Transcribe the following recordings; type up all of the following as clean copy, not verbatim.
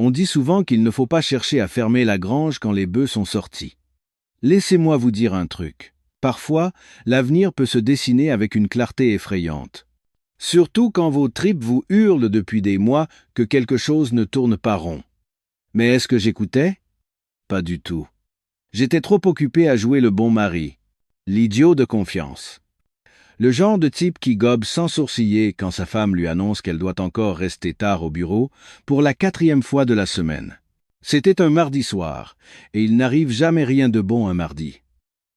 On dit souvent qu'il ne faut pas chercher à fermer la grange quand les bœufs sont sortis. Laissez-moi vous dire un truc. Parfois, l'avenir peut se dessiner avec une clarté effrayante. Surtout quand vos tripes vous hurlent depuis des mois que quelque chose ne tourne pas rond. Mais est-ce que j'écoutais? Pas du tout. J'étais trop occupé à jouer le bon mari, l'idiot de confiance. Le genre de type qui gobe sans sourciller quand sa femme lui annonce qu'elle doit encore rester tard au bureau pour la 4e fois de la semaine. C'était un mardi soir, et il n'arrive jamais rien de bon un mardi.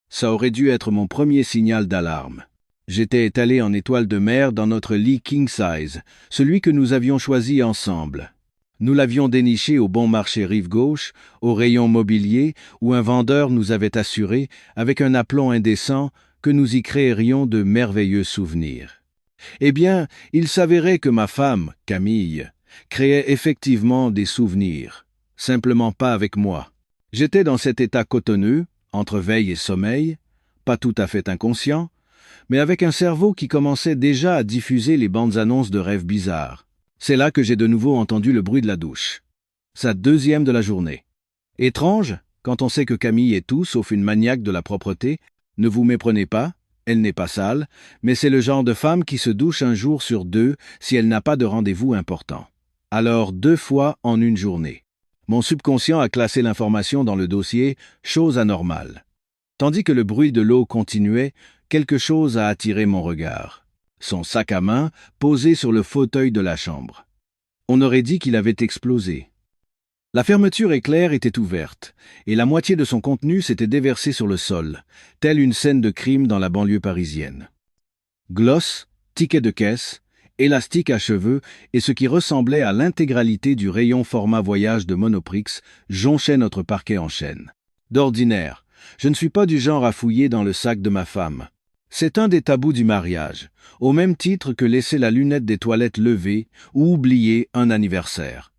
Ça aurait dû être mon premier signal d'alarme. J'étais étalé en étoile de mer dans notre lit king size, celui que nous avions choisi ensemble. Nous l'avions déniché au bon marché rive gauche, au rayon mobilier, où un vendeur nous avait assuré, avec un aplomb indécent, que nous y créerions de merveilleux souvenirs. Eh bien, il s'avérait que ma femme, Camille, créait effectivement des souvenirs, simplement pas avec moi. J'étais dans cet état cotonneux, entre veille et sommeil, pas tout à fait inconscient, mais avec un cerveau qui commençait déjà à diffuser les bandes annonces de rêves bizarres. C'est là que j'ai de nouveau entendu le bruit de la douche. Sa 2e de la journée. Étrange, quand on sait que Camille est tout sauf une maniaque de la propreté. Ne vous méprenez pas, elle n'est pas sale, mais c'est le genre de femme qui se douche un jour sur 2 si elle n'a pas de rendez-vous important. Alors 2 fois en une journée. Mon subconscient a classé l'information dans le dossier « chose anormale ». Tandis que le bruit de l'eau continuait, quelque chose a attiré mon regard. Son sac à main posé sur le fauteuil de la chambre. On aurait dit qu'il avait explosé. La fermeture éclair était ouverte, et la moitié de son contenu s'était déversé sur le sol, telle une scène de crime dans la banlieue parisienne. Gloss, ticket de caisse, élastique à cheveux et ce qui ressemblait à l'intégralité du rayon format voyage de Monoprix jonchait notre parquet en chêne. D'ordinaire, je ne suis pas du genre à fouiller dans le sac de ma femme. C'est un des tabous du mariage, au même titre que laisser la lunette des toilettes levée ou oublier un anniversaire.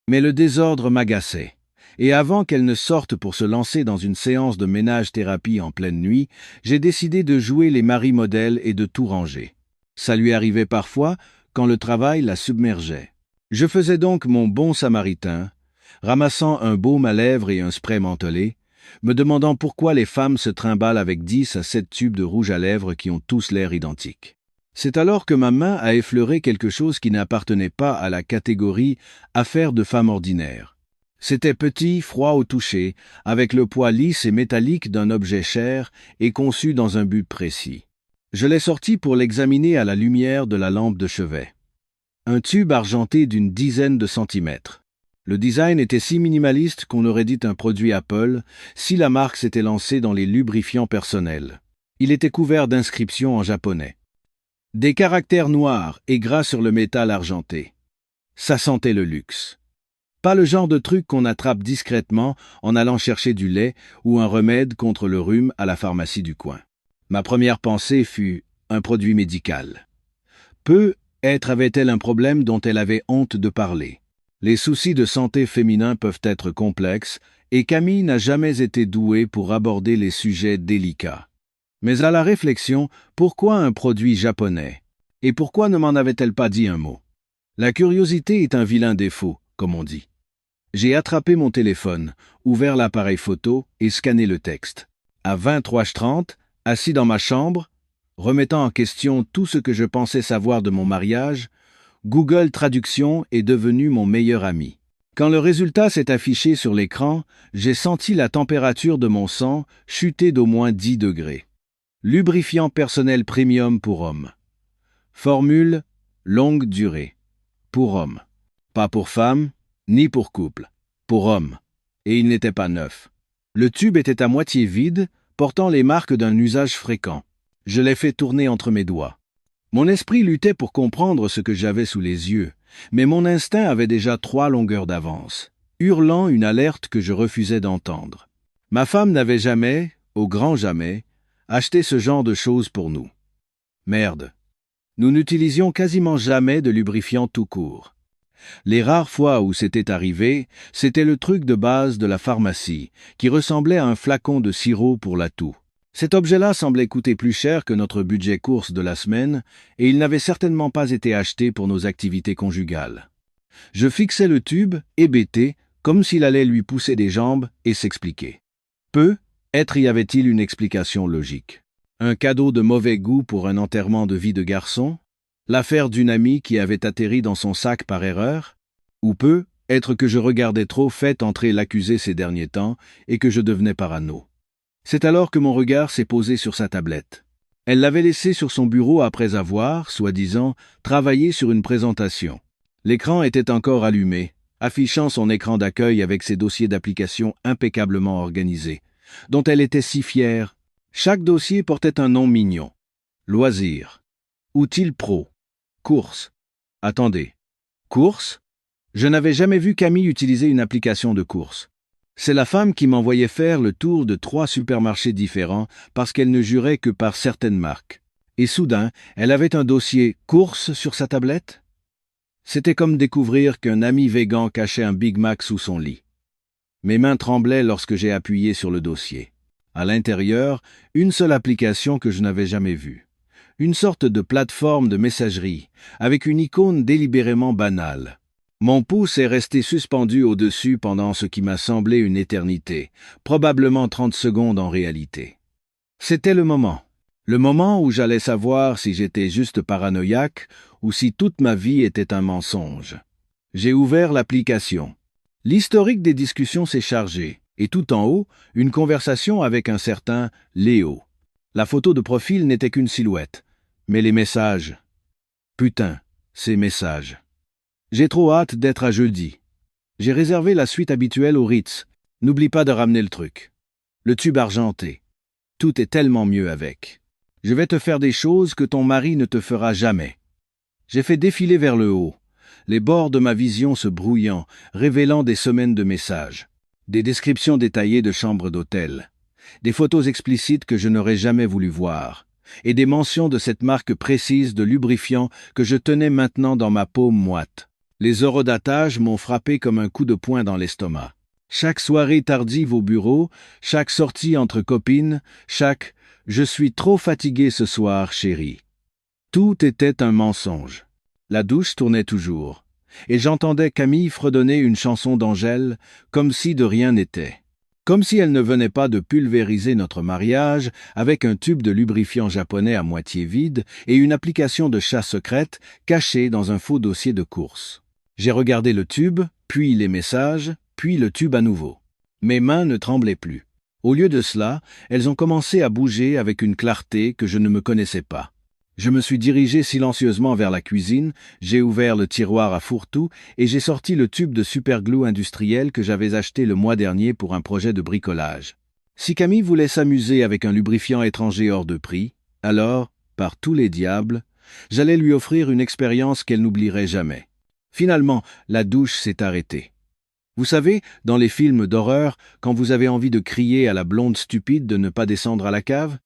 Mais le désordre m'agaçait, et avant qu'elle ne sorte pour se lancer dans une séance de ménage-thérapie en pleine nuit, j'ai décidé de jouer les maris modèles et de tout ranger. Ça lui arrivait parfois quand le travail la submergeait. Je faisais donc mon bon samaritain, ramassant un baume à lèvres et un spray mentholé, me demandant pourquoi les femmes se trimballent avec 10 à 7 tubes de rouge à lèvres qui ont tous l'air identiques. C'est alors que ma main a effleuré quelque chose qui n'appartenait pas à la catégorie « affaires de femmes ordinaires ». C'était petit, froid au toucher, avec le poids lisse et métallique d'un objet cher et conçu dans un but précis. Je l'ai sorti pour l'examiner à la lumière de la lampe de chevet. Un tube argenté d'une 10aine de centimètres. Le design était si minimaliste qu'on aurait dit un produit Apple si la marque s'était lancée dans les lubrifiants personnels. Il était couvert d'inscriptions en japonais. Des caractères noirs et gras sur le métal argenté. Ça sentait le luxe. Pas le genre de truc qu'on attrape discrètement en allant chercher du lait ou un remède contre le rhume à la pharmacie du coin. Ma première pensée fut un produit médical. Peut-être avait-elle un problème dont elle avait honte de parler. Les soucis de santé féminin peuvent être complexes et Camille n'a jamais été douée pour aborder les sujets délicats. Mais à la réflexion, pourquoi un produit japonais? Et pourquoi ne m'en avait-elle pas dit un mot? La curiosité est un vilain défaut, comme on dit. J'ai attrapé mon téléphone, ouvert l'appareil photo et scanné le texte. À 23h30, assis dans ma chambre, remettant en question tout ce que je pensais savoir de mon mariage, Google Traduction est devenu mon meilleur ami. Quand le résultat s'est affiché sur l'écran, j'ai senti la température de mon sang chuter d'au moins 10 degrés. Lubrifiant personnel premium pour hommes. Formule longue durée. Pour hommes. Pas pour femmes, ni pour couple. Pour hommes. Et il n'était pas neuf. Le tube était à moitié vide, portant les marques d'un usage fréquent. Je l'ai fait tourner entre mes doigts. Mon esprit luttait pour comprendre ce que j'avais sous les yeux, mais mon instinct avait déjà 3 longueurs d'avance, hurlant une alerte que je refusais d'entendre. Ma femme n'avait jamais, au grand jamais, acheté ce genre de choses pour nous. Merde. Nous n'utilisions quasiment jamais de lubrifiant tout court. Les rares fois où c'était arrivé, c'était le truc de base de la pharmacie, qui ressemblait à un flacon de sirop pour la toux. Cet objet-là semblait coûter plus cher que notre budget course de la semaine, et il n'avait certainement pas été acheté pour nos activités conjugales. Je fixais le tube, hébété, comme s'il allait lui pousser des jambes et s'expliquer. Peut-être y avait-il une explication logique. Un cadeau de mauvais goût pour un enterrement de vie de garçon? L'affaire d'une amie qui avait atterri dans son sac par erreur? Ou peut-être que je regardais trop fait entrer l'accusé ces derniers temps et que je devenais parano. C'est alors que mon regard s'est posé sur sa tablette. Elle l'avait laissée sur son bureau après avoir, soi-disant, travaillé sur une présentation. L'écran était encore allumé, affichant son écran d'accueil avec ses dossiers d'application impeccablement organisés, dont elle était si fière. Chaque dossier portait un nom mignon. Loisirs. Outils pro. Courses. Attendez. Courses? Je n'avais jamais vu Camille utiliser une application de courses. C'est la femme qui m'envoyait faire le tour de 3 supermarchés différents parce qu'elle ne jurait que par certaines marques. Et soudain, elle avait un dossier courses sur sa tablette? C'était comme découvrir qu'un ami végan cachait un Big Mac sous son lit. Mes mains tremblaient lorsque j'ai appuyé sur le dossier. À l'intérieur, une seule application que je n'avais jamais vue. Une sorte de plateforme de messagerie, avec une icône délibérément banale. Mon pouce est resté suspendu au-dessus pendant ce qui m'a semblé une éternité, probablement 30 secondes en réalité. C'était le moment où j'allais savoir si j'étais juste paranoïaque ou si toute ma vie était un mensonge. J'ai ouvert l'application. L'historique des discussions s'est chargé, et tout en haut, une conversation avec un certain Léo. La photo de profil n'était qu'une silhouette, mais les messages. Putain, ces messages. J'ai trop hâte d'être à jeudi. J'ai réservé la suite habituelle au Ritz. N'oublie pas de ramener le truc. Le tube argenté. Tout est tellement mieux avec. Je vais te faire des choses que ton mari ne te fera jamais. J'ai fait défiler vers le haut, les bords de ma vision se brouillant, révélant des semaines de messages, des descriptions détaillées de chambres d'hôtel, des photos explicites que je n'aurais jamais voulu voir, et des mentions de cette marque précise de lubrifiant que je tenais maintenant dans ma paume moite. Les horodatage m'ont frappé comme un coup de poing dans l'estomac. Chaque soirée tardive au bureau, chaque sortie entre copines, chaque « je suis trop fatigué ce soir, chérie ». Tout était un mensonge. La douche tournait toujours, et j'entendais Camille fredonner une chanson d'Angèle, comme si de rien n'était. Comme si elle ne venait pas de pulvériser notre mariage avec un tube de lubrifiant japonais à moitié vide et une application de chat secrète cachée dans un faux dossier de course. J'ai regardé le tube, puis les messages, puis le tube à nouveau. Mes mains ne tremblaient plus. Au lieu de cela, elles ont commencé à bouger avec une clarté que je ne me connaissais pas. Je me suis dirigé silencieusement vers la cuisine, j'ai ouvert le tiroir à fourre-tout et j'ai sorti le tube de superglue industriel que j'avais acheté le mois dernier pour un projet de bricolage. Si Camille voulait s'amuser avec un lubrifiant étranger hors de prix, alors, par tous les diables, j'allais lui offrir une expérience qu'elle n'oublierait jamais. Finalement, la douche s'est arrêtée. Vous savez, dans les films d'horreur, quand vous avez envie de crier à la blonde stupide de ne pas descendre à la cave?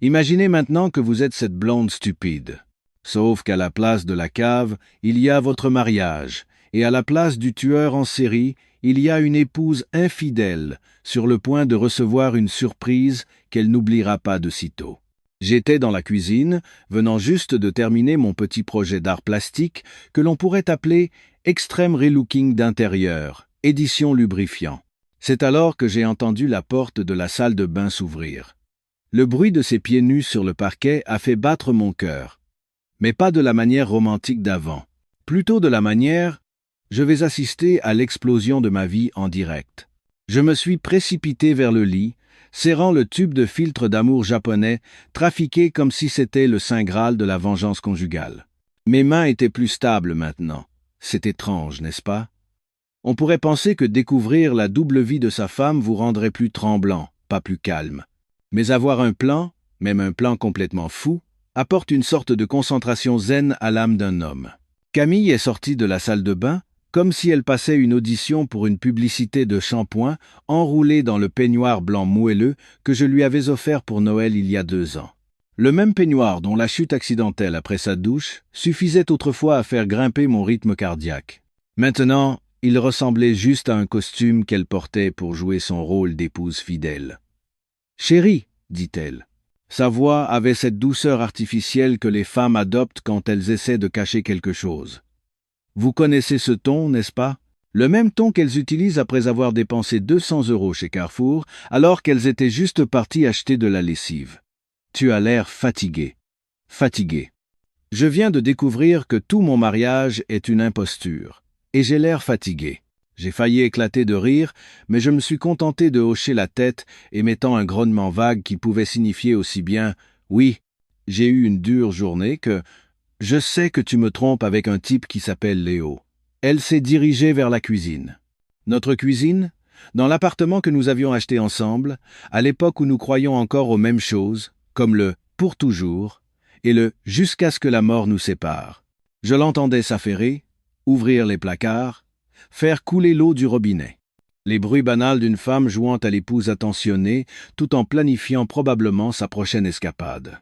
Imaginez maintenant que vous êtes cette blonde stupide. Sauf qu'à la place de la cave, il y a votre mariage, et à la place du tueur en série, il y a une épouse infidèle, sur le point de recevoir une surprise qu'elle n'oubliera pas de sitôt. J'étais dans la cuisine, venant juste de terminer mon petit projet d'art plastique que l'on pourrait appeler Extreme Relooking d'intérieur, édition lubrifiant. C'est alors que j'ai entendu la porte de la salle de bain s'ouvrir. Le bruit de ses pieds nus sur le parquet a fait battre mon cœur. Mais pas de la manière romantique d'avant. Plutôt de la manière « je vais assister à l'explosion de ma vie en direct ». Je me suis précipité vers le lit, serrant le tube de filtre d'amour japonais, trafiqué comme si c'était le saint graal de la vengeance conjugale. Mes mains étaient plus stables maintenant. C'est étrange, n'est-ce pas? On pourrait penser que découvrir la double vie de sa femme vous rendrait plus tremblant, pas plus calme. Mais avoir un plan, même un plan complètement fou, apporte une sorte de concentration zen à l'âme d'un homme. Camille est sortie de la salle de bain, comme si elle passait une audition pour une publicité de shampoing enroulée dans le peignoir blanc moelleux que je lui avais offert pour Noël il y a 2 ans. Le même peignoir dont la chute accidentelle après sa douche suffisait autrefois à faire grimper mon rythme cardiaque. Maintenant, il ressemblait juste à un costume qu'elle portait pour jouer son rôle d'épouse fidèle. « Chérie », dit-elle. Sa voix avait cette douceur artificielle que les femmes adoptent quand elles essaient de cacher quelque chose. Vous connaissez ce ton, n'est-ce pas? Le même ton qu'elles utilisent après avoir dépensé 200 € chez Carrefour, alors qu'elles étaient juste parties acheter de la lessive. Tu as l'air fatigué. Fatigué. Je viens de découvrir que tout mon mariage est une imposture. Et j'ai l'air fatigué. J'ai failli éclater de rire, mais je me suis contenté de hocher la tête, émettant un grognement vague qui pouvait signifier aussi bien « Oui, j'ai eu une dure journée » que « Je sais que tu me trompes avec un type qui s'appelle Léo ». Elle s'est dirigée vers la cuisine. Notre cuisine? Dans l'appartement que nous avions acheté ensemble, à l'époque où nous croyions encore aux mêmes choses, comme le « pour toujours » et le « jusqu'à ce que la mort nous sépare ». Je l'entendais s'affairer, ouvrir les placards, faire couler l'eau du robinet. Les bruits banals d'une femme jouant à l'épouse attentionnée, tout en planifiant probablement sa prochaine escapade.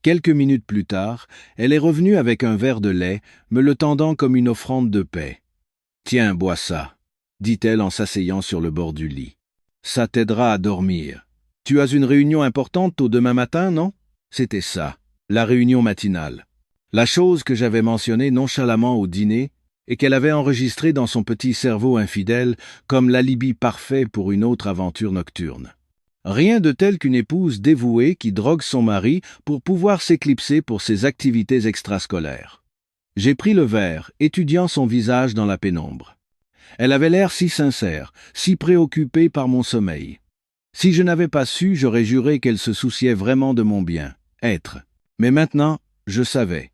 Quelques minutes plus tard, elle est revenue avec un verre de lait, me le tendant comme une offrande de paix. « Tiens, bois ça », dit-elle en s'asseyant sur le bord du lit. « Ça t'aidera à dormir. Tu as une réunion importante au demain matin, non ?» C'était ça, la réunion matinale. La chose que j'avais mentionnée nonchalamment au dîner et qu'elle avait enregistrée dans son petit cerveau infidèle comme l'alibi parfait pour une autre aventure nocturne. Rien de tel qu'une épouse dévouée qui drogue son mari pour pouvoir s'éclipser pour ses activités extrascolaires. J'ai pris le verre, étudiant son visage dans la pénombre. Elle avait l'air si sincère, si préoccupée par mon sommeil. Si je n'avais pas su, j'aurais juré qu'elle se souciait vraiment de mon bien-être. Mais maintenant, je savais.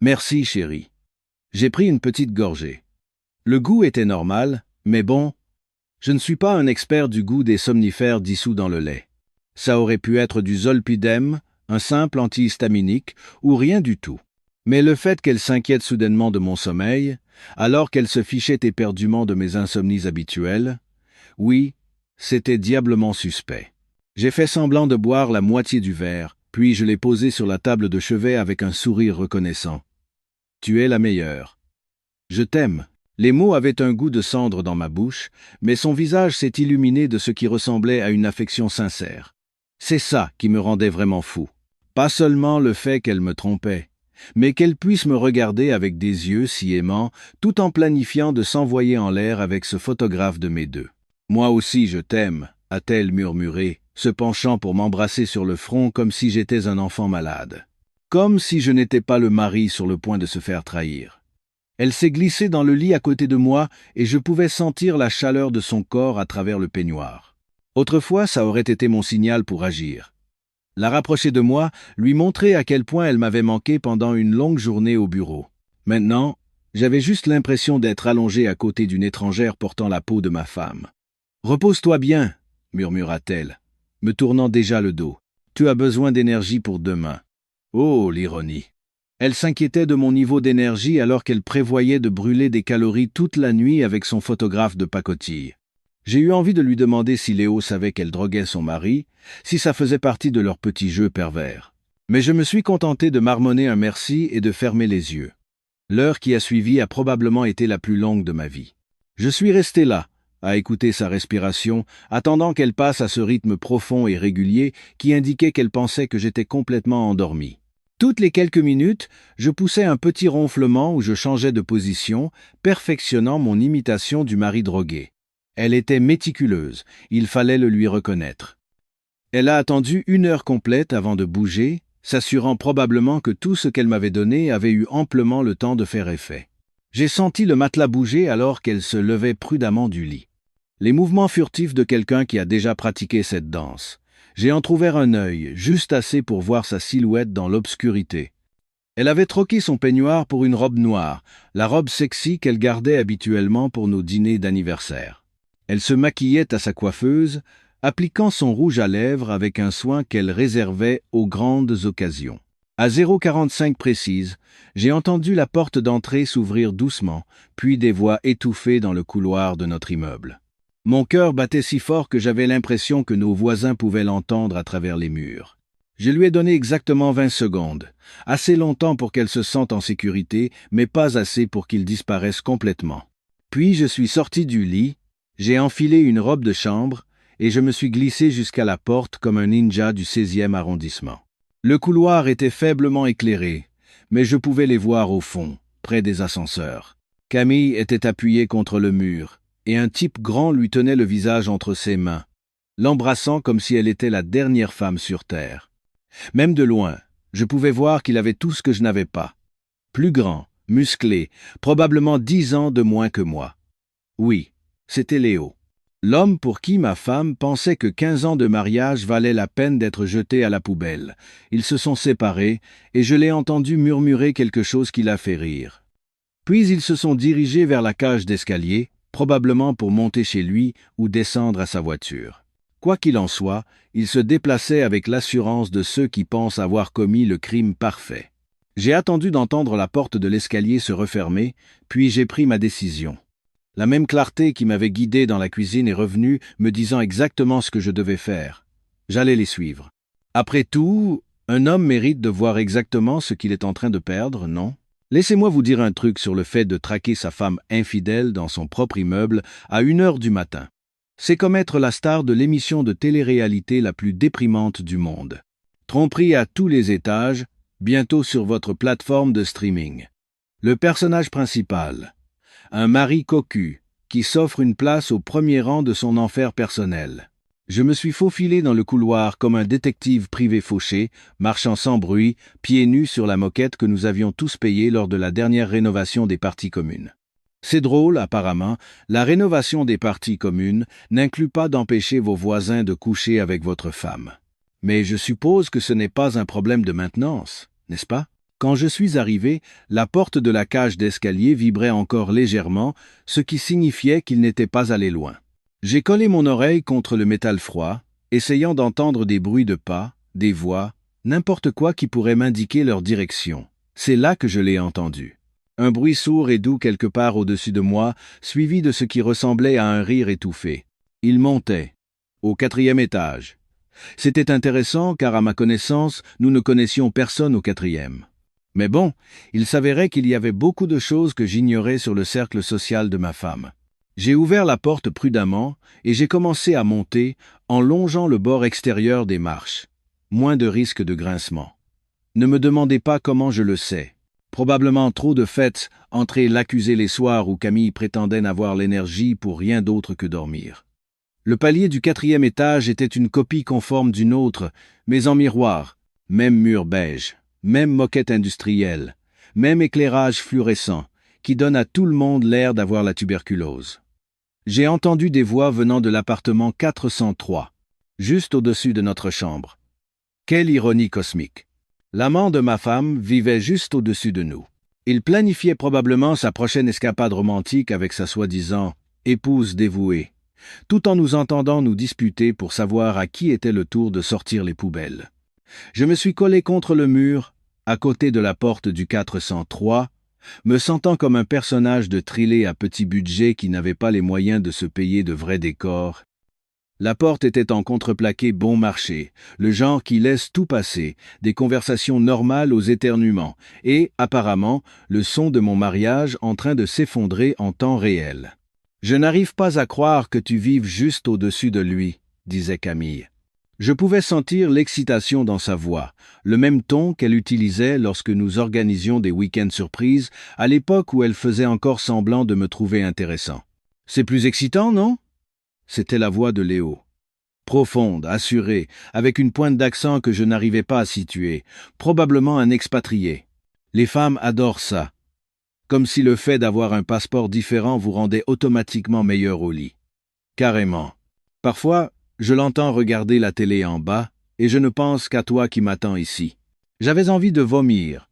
Merci, chérie. J'ai pris une petite gorgée. Le goût était normal, mais bon. Je ne suis pas un expert du goût des somnifères dissous dans le lait. Ça aurait pu être du zolpidem, un simple antihistaminique, ou rien du tout. Mais le fait qu'elle s'inquiète soudainement de mon sommeil, alors qu'elle se fichait éperdument de mes insomnies habituelles, oui, c'était diablement suspect. J'ai fait semblant de boire la moitié du verre, puis je l'ai posé sur la table de chevet avec un sourire reconnaissant. Tu es la meilleure. Je t'aime. Les mots avaient un goût de cendre dans ma bouche, mais son visage s'est illuminé de ce qui ressemblait à une affection sincère. C'est ça qui me rendait vraiment fou. Pas seulement le fait qu'elle me trompait, mais qu'elle puisse me regarder avec des yeux si aimants, tout en planifiant de s'envoyer en l'air avec ce photographe de mes deux. « Moi aussi je t'aime », a-t-elle murmuré, se penchant pour m'embrasser sur le front comme si j'étais un enfant malade. Comme si je n'étais pas le mari sur le point de se faire trahir. Elle s'est glissée dans le lit à côté de moi et je pouvais sentir la chaleur de son corps à travers le peignoir. Autrefois, ça aurait été mon signal pour agir. La rapprocher de moi, lui montrer à quel point elle m'avait manqué pendant une longue journée au bureau. Maintenant, j'avais juste l'impression d'être allongé à côté d'une étrangère portant la peau de ma femme. « Repose-toi bien », murmura-t-elle, me tournant déjà le dos. « Tu as besoin d'énergie pour demain. » Oh, l'ironie. Elle s'inquiétait de mon niveau d'énergie alors qu'elle prévoyait de brûler des calories toute la nuit avec son photographe de pacotille. J'ai eu envie de lui demander si Léo savait qu'elle droguait son mari, si ça faisait partie de leur petit jeu pervers. Mais je me suis contenté de marmonner un merci et de fermer les yeux. L'heure qui a suivi a probablement été la plus longue de ma vie. Je suis resté là, à écouter sa respiration, attendant qu'elle passe à ce rythme profond et régulier qui indiquait qu'elle pensait que j'étais complètement endormi. Toutes les quelques minutes, je poussais un petit ronflement où je changeais de position, perfectionnant mon imitation du mari drogué. Elle était méticuleuse, il fallait le lui reconnaître. Elle a attendu 1 heure complète avant de bouger, s'assurant probablement que tout ce qu'elle m'avait donné avait eu amplement le temps de faire effet. J'ai senti le matelas bouger alors qu'elle se levait prudemment du lit. Les mouvements furtifs de quelqu'un qui a déjà pratiqué cette danse. J'ai entrouvert un œil, juste assez pour voir sa silhouette dans l'obscurité. Elle avait troqué son peignoir pour une robe noire, la robe sexy qu'elle gardait habituellement pour nos dîners d'anniversaire. Elle se maquillait à sa coiffeuse, appliquant son rouge à lèvres avec un soin qu'elle réservait aux grandes occasions. À 0h45 précise, j'ai entendu la porte d'entrée s'ouvrir doucement, puis des voix étouffées dans le couloir de notre immeuble. Mon cœur battait si fort que j'avais l'impression que nos voisins pouvaient l'entendre à travers les murs. Je lui ai donné exactement 20 secondes, assez longtemps pour qu'elle se sente en sécurité, mais pas assez pour qu'il disparaisse complètement. Puis je suis sorti du lit, j'ai enfilé une robe de chambre et je me suis glissé jusqu'à la porte comme un ninja du 16e arrondissement. Le couloir était faiblement éclairé, mais je pouvais les voir au fond, près des ascenseurs. Camille était appuyée contre le mur, et un type grand lui tenait le visage entre ses mains, l'embrassant comme si elle était la dernière femme sur terre. Même de loin, je pouvais voir qu'il avait tout ce que je n'avais pas. Plus grand, musclé, probablement 10 ans de moins que moi. Oui, c'était Léo. L'homme pour qui ma femme pensait que 15 ans de mariage valaient la peine d'être jetés à la poubelle. Ils se sont séparés, et je l'ai entendu murmurer quelque chose qui l'a fait rire. Puis ils se sont dirigés vers la cage d'escalier, probablement pour monter chez lui ou descendre à sa voiture. Quoi qu'il en soit, ils se déplaçaient avec l'assurance de ceux qui pensent avoir commis le crime parfait. J'ai attendu d'entendre la porte de l'escalier se refermer, puis j'ai pris ma décision. La même clarté qui m'avait guidé dans la cuisine est revenue, me disant exactement ce que je devais faire. J'allais les suivre. Après tout, un homme mérite de voir exactement ce qu'il est en train de perdre, non? Laissez-moi vous dire un truc sur le fait de traquer sa femme infidèle dans son propre immeuble à 1 heure du matin. C'est comme être la star de l'émission de télé-réalité la plus déprimante du monde. Tromperie à tous les étages, bientôt sur votre plateforme de streaming. Le personnage principal, un mari cocu, qui s'offre une place au premier rang de son enfer personnel. Je me suis faufilé dans le couloir comme un détective privé fauché, marchant sans bruit, pieds nus sur la moquette que nous avions tous payée lors de la dernière rénovation des parties communes. C'est drôle, apparemment, la rénovation des parties communes n'inclut pas d'empêcher vos voisins de coucher avec votre femme. Mais je suppose que ce n'est pas un problème de maintenance, n'est-ce pas? Quand je suis arrivé, la porte de la cage d'escalier vibrait encore légèrement, ce qui signifiait qu'il n'était pas allé loin. J'ai collé mon oreille contre le métal froid, essayant d'entendre des bruits de pas, des voix, n'importe quoi qui pourrait m'indiquer leur direction. C'est là que je l'ai entendu. Un bruit sourd et doux quelque part au-dessus de moi, suivi de ce qui ressemblait à un rire étouffé. Il montait, au 4e étage. C'était intéressant car, à ma connaissance, nous ne connaissions personne au 4e. Mais bon, il s'avérait qu'il y avait beaucoup de choses que j'ignorais sur le cercle social de ma femme. J'ai ouvert la porte prudemment et j'ai commencé à monter en longeant le bord extérieur des marches. Moins de risque de grincement. Ne me demandez pas comment je le sais. Probablement trop de fêtes entraient l'accusé les soirs où Camille prétendait n'avoir l'énergie pour rien d'autre que dormir. Le palier du 4e étage était une copie conforme d'une autre, mais en miroir, même mur beige, même moquette industrielle, même éclairage fluorescent, qui donne à tout le monde l'air d'avoir la tuberculose. J'ai entendu des voix venant de l'appartement 403, juste au-dessus de notre chambre. Quelle ironie cosmique! L'amant de ma femme vivait juste au-dessus de nous. Il planifiait probablement sa prochaine escapade romantique avec sa soi-disant épouse dévouée, tout en nous entendant nous disputer pour savoir à qui était le tour de sortir les poubelles. Je me suis collé contre le mur, à côté de la porte du 403, me sentant comme un personnage de thriller à petit budget qui n'avait pas les moyens de se payer de vrais décors. La porte était en contreplaqué bon marché, le genre qui laisse tout passer, des conversations normales aux éternuements, et, apparemment, le son de mon mariage en train de s'effondrer en temps réel. « Je n'arrive pas à croire que tu vives juste au-dessus de lui », disait Camille. Je pouvais sentir l'excitation dans sa voix, le même ton qu'elle utilisait lorsque nous organisions des week-ends surprises, à l'époque où elle faisait encore semblant de me trouver intéressant. « C'est plus excitant, non ?» C'était la voix de Léo. Profonde, assurée, avec une pointe d'accent que je n'arrivais pas à situer, probablement un expatrié. Les femmes adorent ça. Comme si le fait d'avoir un passeport différent vous rendait automatiquement meilleur au lit. Carrément. Parfois, je l'entends regarder la télé en bas, et je ne pense qu'à toi qui m'attends ici. J'avais envie de vomir,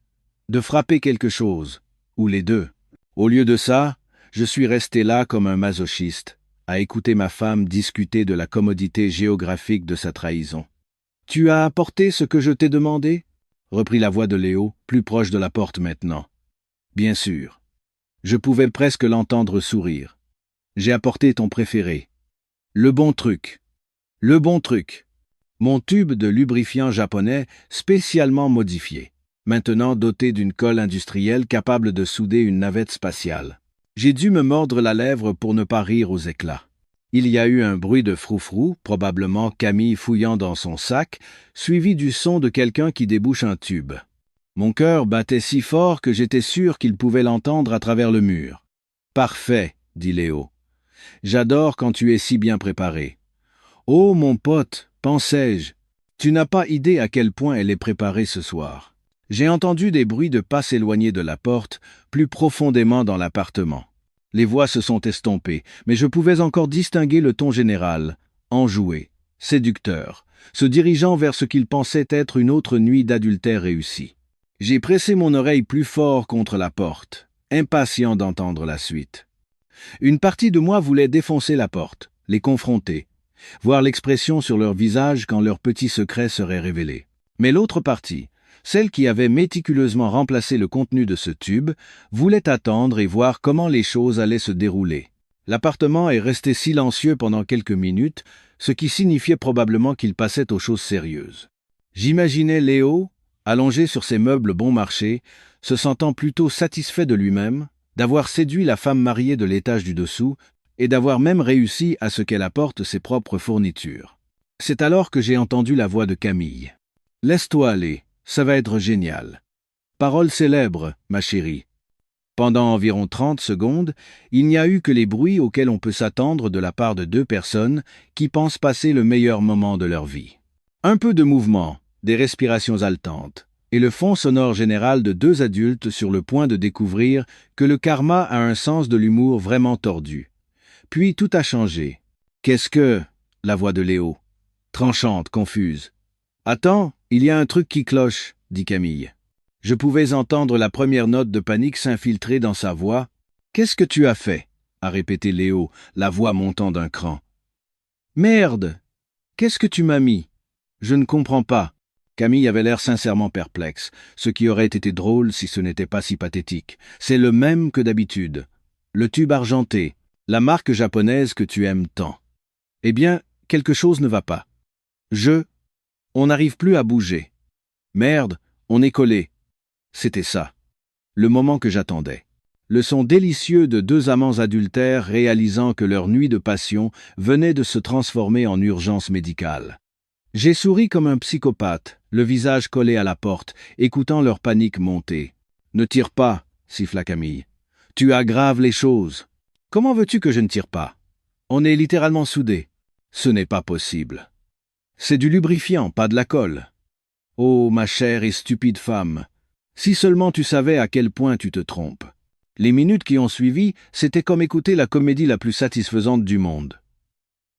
de frapper quelque chose, ou les deux. Au lieu de ça, je suis resté là comme un masochiste, à écouter ma femme discuter de la commodité géographique de sa trahison. « Tu as apporté ce que je t'ai demandé ?» reprit la voix de Léo, plus proche de la porte maintenant. « Bien sûr. » Je pouvais presque l'entendre sourire. « J'ai apporté ton préféré. Le bon truc. Le bon truc. Mon tube de lubrifiant japonais spécialement modifié, maintenant doté d'une colle industrielle capable de souder une navette spatiale. J'ai dû me mordre la lèvre pour ne pas rire aux éclats. Il y a eu un bruit de froufrou, probablement Camille fouillant dans son sac, suivi du son de quelqu'un qui débouche un tube. Mon cœur battait si fort que j'étais sûr qu'il pouvait l'entendre à travers le mur. Parfait, dit Léo. J'adore quand tu es si bien préparé. Oh, mon pote, pensais-je, tu n'as pas idée à quel point elle est préparée ce soir. J'ai entendu des bruits de pas s'éloigner de la porte, plus profondément dans l'appartement. Les voix se sont estompées, mais je pouvais encore distinguer le ton général, enjoué, séducteur, se dirigeant vers ce qu'il pensait être une autre nuit d'adultère réussie. J'ai pressé mon oreille plus fort contre la porte, impatient d'entendre la suite. Une partie de moi voulait défoncer la porte, les confronter, voir l'expression sur leur visage quand leur petit secret serait révélé. Mais l'autre partie, celle qui avait méticuleusement remplacé le contenu de ce tube, voulait attendre et voir comment les choses allaient se dérouler. L'appartement est resté silencieux pendant quelques minutes, ce qui signifiait probablement qu'il passait aux choses sérieuses. J'imaginais Léo, allongé sur ses meubles bon marché, se sentant plutôt satisfait de lui-même, d'avoir séduit la femme mariée de l'étage du dessous, et d'avoir même réussi à ce qu'elle apporte ses propres fournitures. C'est alors que j'ai entendu la voix de Camille. « Laisse-toi aller, ça va être génial. » Parole célèbre, ma chérie. Pendant environ 30 secondes, il n'y a eu que les bruits auxquels on peut s'attendre de la part de deux personnes qui pensent passer le meilleur moment de leur vie. Un peu de mouvement, des respirations haletantes, et le fond sonore général de deux adultes sur le point de découvrir que le karma a un sens de l'humour vraiment tordu. Puis tout a changé. « Qu'est-ce que... » La voix de Léo. Tranchante, confuse. « Attends, il y a un truc qui cloche, » dit Camille. Je pouvais entendre la première note de panique s'infiltrer dans sa voix. « Qu'est-ce que tu as fait ?» a répété Léo, la voix montant d'un cran. « Merde! Qu'est-ce que tu m'as mis? Je ne comprends pas. » Camille avait l'air sincèrement perplexe, ce qui aurait été drôle si ce n'était pas si pathétique. C'est le même que d'habitude. Le tube argenté, la marque japonaise que tu aimes tant. Eh bien, quelque chose ne va pas. On n'arrive plus à bouger. Merde, on est collé. C'était ça. Le moment que j'attendais. Le son délicieux de deux amants adultères réalisant que leur nuit de passion venait de se transformer en urgence médicale. J'ai souri comme un psychopathe, le visage collé à la porte, écoutant leur panique monter. « Ne tire pas, » siffla Camille. « Tu aggraves les choses. » « Comment veux-tu que je ne tire pas? On est littéralement soudés. » « Ce n'est pas possible. »« C'est du lubrifiant, pas de la colle. » « Oh, ma chère et stupide femme, si seulement tu savais à quel point tu te trompes. » Les minutes qui ont suivi, c'était comme écouter la comédie la plus satisfaisante du monde.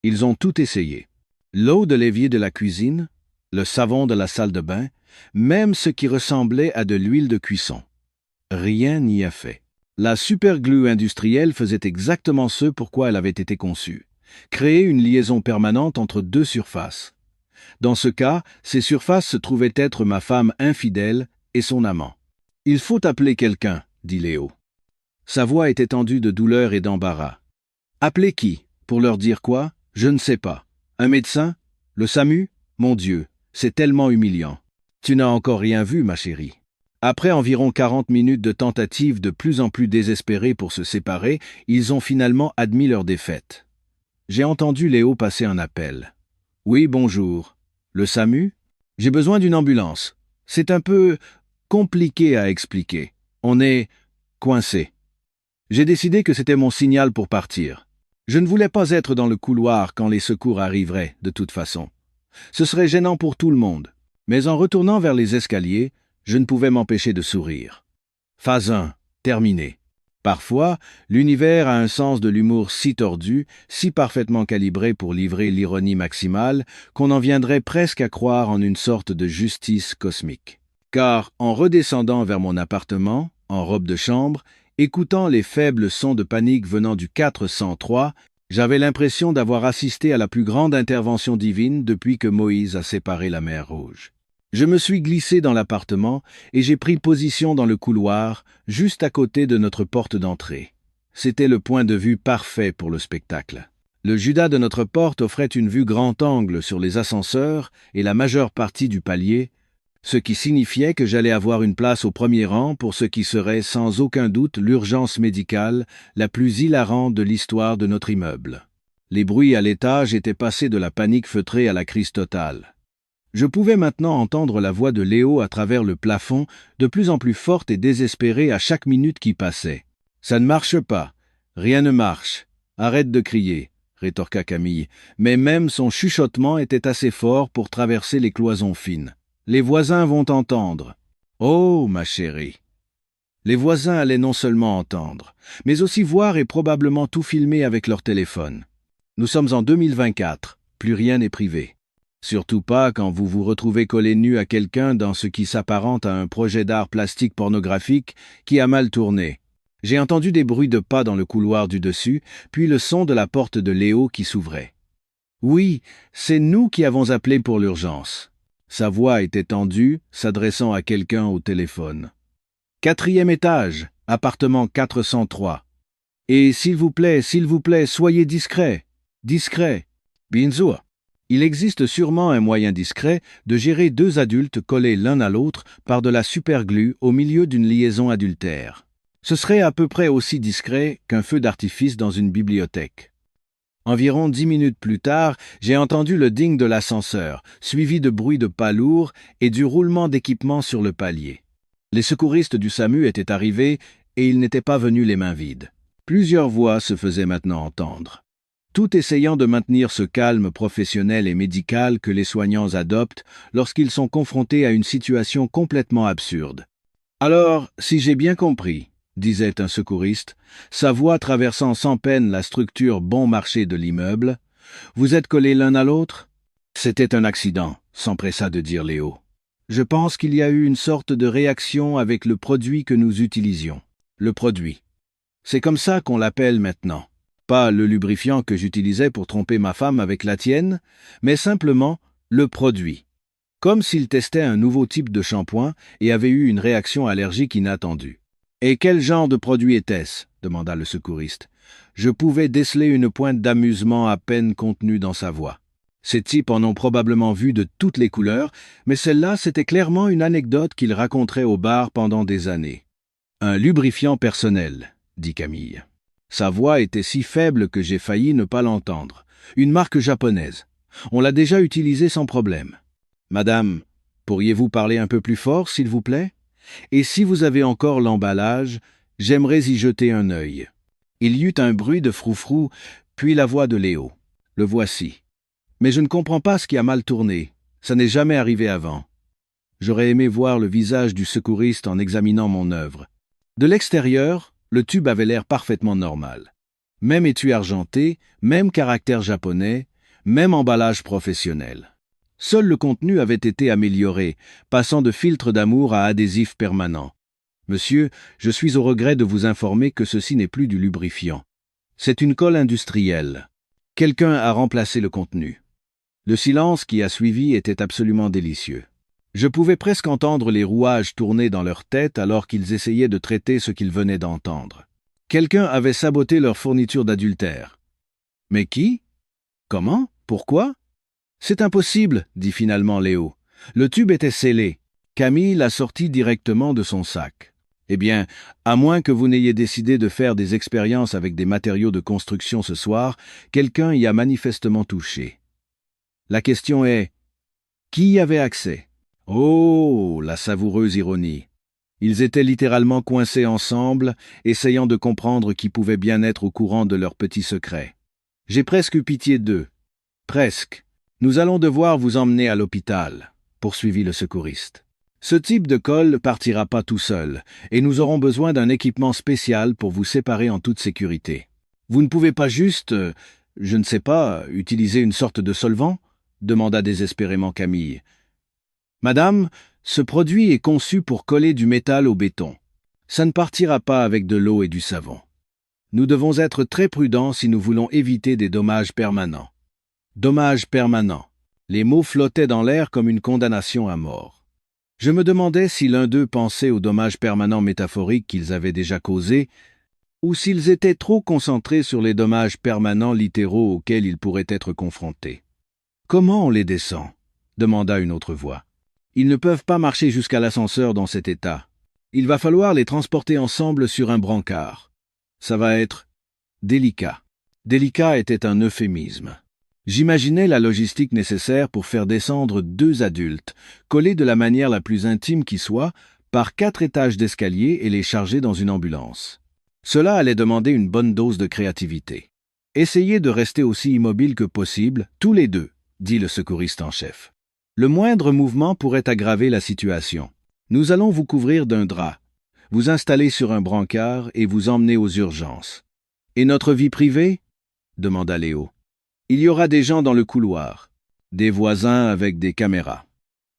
Ils ont tout essayé. L'eau de l'évier de la cuisine, le savon de la salle de bain, même ce qui ressemblait à de l'huile de cuisson. Rien n'y a fait. La superglue industrielle faisait exactement ce pourquoi elle avait été conçue. Créer une liaison permanente entre deux surfaces. Dans ce cas, ces surfaces se trouvaient être ma femme infidèle et son amant. « Il faut appeler quelqu'un, » dit Léo. Sa voix était tendue de douleur et d'embarras. « Appeler qui? Pour leur dire quoi? Je ne sais pas. Un médecin? Le SAMU? Mon Dieu, c'est tellement humiliant. Tu n'as encore rien vu, ma chérie. » Après environ 40 minutes de tentatives de plus en plus désespérées pour se séparer, ils ont finalement admis leur défaite. J'ai entendu Léo passer un appel. « Oui, bonjour. Le SAMU? J'ai besoin d'une ambulance. C'est un peu compliqué à expliquer. On est coincé. » J'ai décidé que c'était mon signal pour partir. Je ne voulais pas être dans le couloir quand les secours arriveraient, de toute façon. Ce serait gênant pour tout le monde. Mais en retournant vers les escaliers, je ne pouvais m'empêcher de sourire. Phase 1, terminé. Parfois, l'univers a un sens de l'humour si tordu, si parfaitement calibré pour livrer l'ironie maximale, qu'on en viendrait presque à croire en une sorte de justice cosmique. Car, en redescendant vers mon appartement, en robe de chambre, écoutant les faibles sons de panique venant du 403, j'avais l'impression d'avoir assisté à la plus grande intervention divine depuis que Moïse a séparé la mer Rouge. Je me suis glissé dans l'appartement et j'ai pris position dans le couloir, juste à côté de notre porte d'entrée. C'était le point de vue parfait pour le spectacle. Le Judas de notre porte offrait une vue grand angle sur les ascenseurs et la majeure partie du palier, ce qui signifiait que j'allais avoir une place au premier rang pour ce qui serait sans aucun doute l'urgence médicale la plus hilarante de l'histoire de notre immeuble. Les bruits à l'étage étaient passés de la panique feutrée à la crise totale. Je pouvais maintenant entendre la voix de Léo à travers le plafond, de plus en plus forte et désespérée à chaque minute qui passait. « Ça ne marche pas. Rien ne marche. Arrête de crier, rétorqua Camille, mais même son chuchotement était assez fort pour traverser les cloisons fines. Les voisins vont entendre. Oh, ma chérie. Les voisins allaient non seulement entendre, mais aussi voir et probablement tout filmer avec leur téléphone. Nous sommes en 2024, plus rien n'est privé. Surtout pas quand vous vous retrouvez collé nu à quelqu'un dans ce qui s'apparente à un projet d'art plastique pornographique qui a mal tourné. J'ai entendu des bruits de pas dans le couloir du dessus, puis le son de la porte de Léo qui s'ouvrait. Oui, c'est nous qui avons appelé pour l'urgence. Sa voix était tendue, s'adressant à quelqu'un au téléphone. 4e étage, appartement 403. Et s'il vous plaît, soyez discret. Discret. Bien sûr. Il existe sûrement un moyen discret de gérer 2 adultes collés l'un à l'autre par de la superglue au milieu d'une liaison adultère. Ce serait à peu près aussi discret qu'un feu d'artifice dans une bibliothèque. Environ 10 minutes plus tard, j'ai entendu le ding de l'ascenseur, suivi de bruits de pas lourds et du roulement d'équipement sur le palier. Les secouristes du SAMU étaient arrivés et ils n'étaient pas venus les mains vides. Plusieurs voix se faisaient maintenant entendre, tout essayant de maintenir ce calme professionnel et médical que les soignants adoptent lorsqu'ils sont confrontés à une situation complètement absurde. « Alors, si j'ai bien compris, » disait un secouriste, sa voix traversant sans peine la structure bon marché de l'immeuble, « vous êtes collés l'un à l'autre ?»« C'était un accident, » s'empressa de dire Léo. « Je pense qu'il y a eu une sorte de réaction avec le produit que nous utilisions. Le produit. C'est comme ça qu'on l'appelle maintenant. Pas le lubrifiant que j'utilisais pour tromper ma femme avec la tienne, mais simplement le produit. Comme s'il testait un nouveau type de shampoing et avait eu une réaction allergique inattendue. « Et quel genre de produit était-ce » demanda le secouriste. Je pouvais déceler une pointe d'amusement à peine contenue dans sa voix. Ces types en ont probablement vu de toutes les couleurs, mais celle-là, c'était clairement une anecdote qu'il raconterait au bar pendant des années. « Un lubrifiant personnel » dit Camille. Sa voix était si faible que j'ai failli ne pas l'entendre. Une marque japonaise. On l'a déjà utilisée sans problème. Madame, pourriez-vous parler un peu plus fort, s'il vous plaît? Et si vous avez encore l'emballage, j'aimerais y jeter un œil. Il y eut un bruit de froufrou, puis la voix de Léo. Le voici. Mais je ne comprends pas ce qui a mal tourné. Ça n'est jamais arrivé avant. J'aurais aimé voir le visage du secouriste en examinant mon œuvre. De l'extérieur, le tube avait l'air parfaitement normal. Même étui argenté, même caractère japonais, même emballage professionnel. Seul le contenu avait été amélioré, passant de filtre d'amour à adhésif permanent. Monsieur, je suis au regret de vous informer que ceci n'est plus du lubrifiant. C'est une colle industrielle. Quelqu'un a remplacé le contenu. Le silence qui a suivi était absolument délicieux. Je pouvais presque entendre les rouages tourner dans leur tête alors qu'ils essayaient de traiter ce qu'ils venaient d'entendre. Quelqu'un avait saboté leur fourniture d'adultère. Mais qui? Comment? Pourquoi? C'est impossible, dit finalement Léo. Le tube était scellé. Camille l'a sorti directement de son sac. Eh bien, à moins que vous n'ayez décidé de faire des expériences avec des matériaux de construction ce soir, quelqu'un y a manifestement touché. La question est, qui y avait accès? Oh, la savoureuse ironie. Ils étaient littéralement coincés ensemble, essayant de comprendre qui pouvait bien être au courant de leurs petits secrets. J'ai presque eu pitié d'eux. Presque. Nous allons devoir vous emmener à l'hôpital, poursuivit le secouriste. Ce type de colle ne partira pas tout seul, et nous aurons besoin d'un équipement spécial pour vous séparer en toute sécurité. Vous ne pouvez pas juste, je ne sais pas, utiliser une sorte de solvant? Demanda désespérément Camille. Madame, ce produit est conçu pour coller du métal au béton. Ça ne partira pas avec de l'eau et du savon. Nous devons être très prudents si nous voulons éviter des dommages permanents. Dommages permanents. Les mots flottaient dans l'air comme une condamnation à mort. Je me demandais si l'un d'eux pensait aux dommages permanents métaphoriques qu'ils avaient déjà causés, ou s'ils étaient trop concentrés sur les dommages permanents littéraux auxquels ils pourraient être confrontés. « Comment on les descend ?» demanda une autre voix. « Ils ne peuvent pas marcher jusqu'à l'ascenseur dans cet état. Il va falloir les transporter ensemble sur un brancard. Ça va être délicat. » Délicat était un euphémisme. J'imaginais la logistique nécessaire pour faire descendre 2 adultes, collés de la manière la plus intime qui soit, par 4 étages d'escalier et les charger dans une ambulance. Cela allait demander une bonne dose de créativité. Essayez de rester aussi immobile que possible, tous les deux, dit le secouriste en chef. Le moindre mouvement pourrait aggraver la situation. Nous allons vous couvrir d'un drap, vous installer sur un brancard et vous emmener aux urgences. Et notre vie privée? Demanda Léo. Il y aura des gens dans le couloir, des voisins avec des caméras.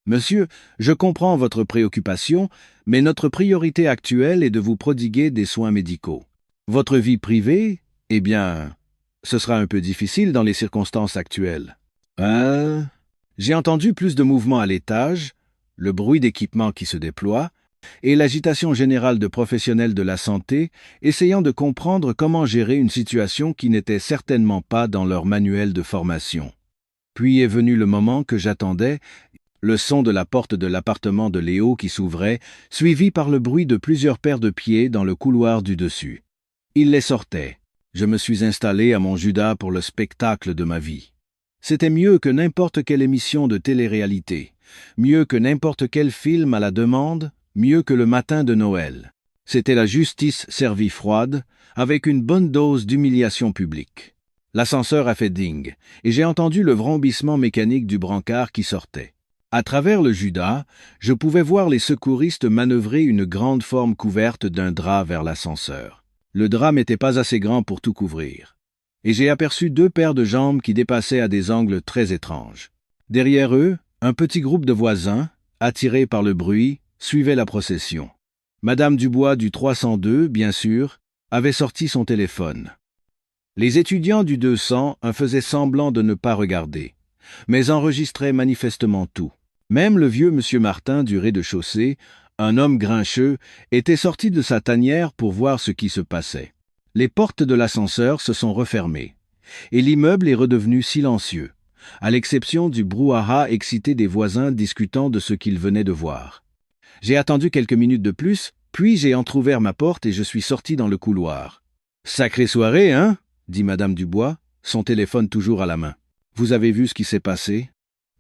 Monsieur, je comprends votre préoccupation, mais notre priorité actuelle est de vous prodiguer des soins médicaux. Votre vie privée, eh bien, ce sera un peu difficile dans les circonstances actuelles. J'ai entendu plus de mouvements à l'étage, le bruit d'équipements qui se déploie, et l'agitation générale de professionnels de la santé essayant de comprendre comment gérer une situation qui n'était certainement pas dans leur manuel de formation. Puis est venu le moment que j'attendais, le son de la porte de l'appartement de Léo qui s'ouvrait, suivi par le bruit de plusieurs paires de pieds dans le couloir du dessus. Il les sortait. Je me suis installé à mon Judas pour le spectacle de ma vie. C'était mieux que n'importe quelle émission de télé-réalité, mieux que n'importe quel film à la demande, mieux que le matin de Noël. C'était la justice servie froide, avec une bonne dose d'humiliation publique. L'ascenseur a fait ding, et j'ai entendu le vrombissement mécanique du brancard qui sortait. À travers le Judas, je pouvais voir les secouristes manœuvrer une grande forme couverte d'un drap vers l'ascenseur. Le drap n'était pas assez grand pour tout couvrir. Et j'ai aperçu 2 paires de jambes qui dépassaient à des angles très étranges. Derrière eux, un petit groupe de voisins, attirés par le bruit, suivait la procession. Madame Dubois du 302, bien sûr, avait sorti son téléphone. Les étudiants du 200 faisaient semblant de ne pas regarder, mais enregistraient manifestement tout. Même le vieux monsieur Martin du rez-de-chaussée, un homme grincheux, était sorti de sa tanière pour voir ce qui se passait. Les portes de l'ascenseur se sont refermées, et l'immeuble est redevenu silencieux, à l'exception du brouhaha excité des voisins discutant de ce qu'ils venaient de voir. J'ai attendu quelques minutes de plus, puis j'ai entrouvert ma porte et je suis sorti dans le couloir. « Sacrée soirée, hein ?» dit Madame Dubois, son téléphone toujours à la main. « Vous avez vu ce qui s'est passé ?»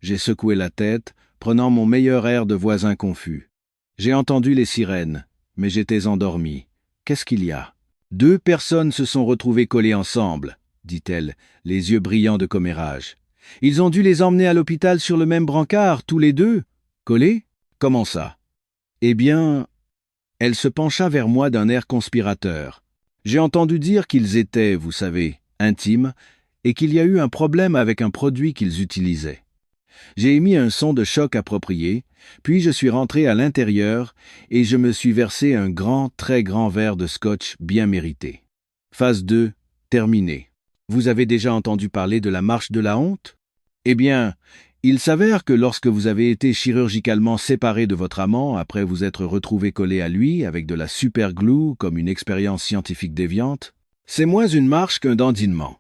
J'ai secoué la tête, prenant mon meilleur air de voisin confus. J'ai entendu les sirènes, mais j'étais endormi. Qu'est-ce qu'il y a ? 2 personnes se sont retrouvées collées ensemble, dit-elle, les yeux brillants de commérage. Ils ont dû les emmener à l'hôpital sur le même brancard, tous les 2. Collés ? Comment ça ? Eh bien, elle se pencha vers moi d'un air conspirateur. J'ai entendu dire qu'ils étaient, vous savez, intimes, et qu'il y a eu un problème avec un produit qu'ils utilisaient. J'ai émis un son de choc approprié, puis je suis rentré à l'intérieur et je me suis versé un grand, très grand verre de scotch bien mérité. Phase 2, terminée. Vous avez déjà entendu parler de la marche de la honte ? Eh bien, il s'avère que lorsque vous avez été chirurgicalement séparé de votre amant après vous être retrouvé collé à lui avec de la super glue comme une expérience scientifique déviante, c'est moins une marche qu'un dandinement.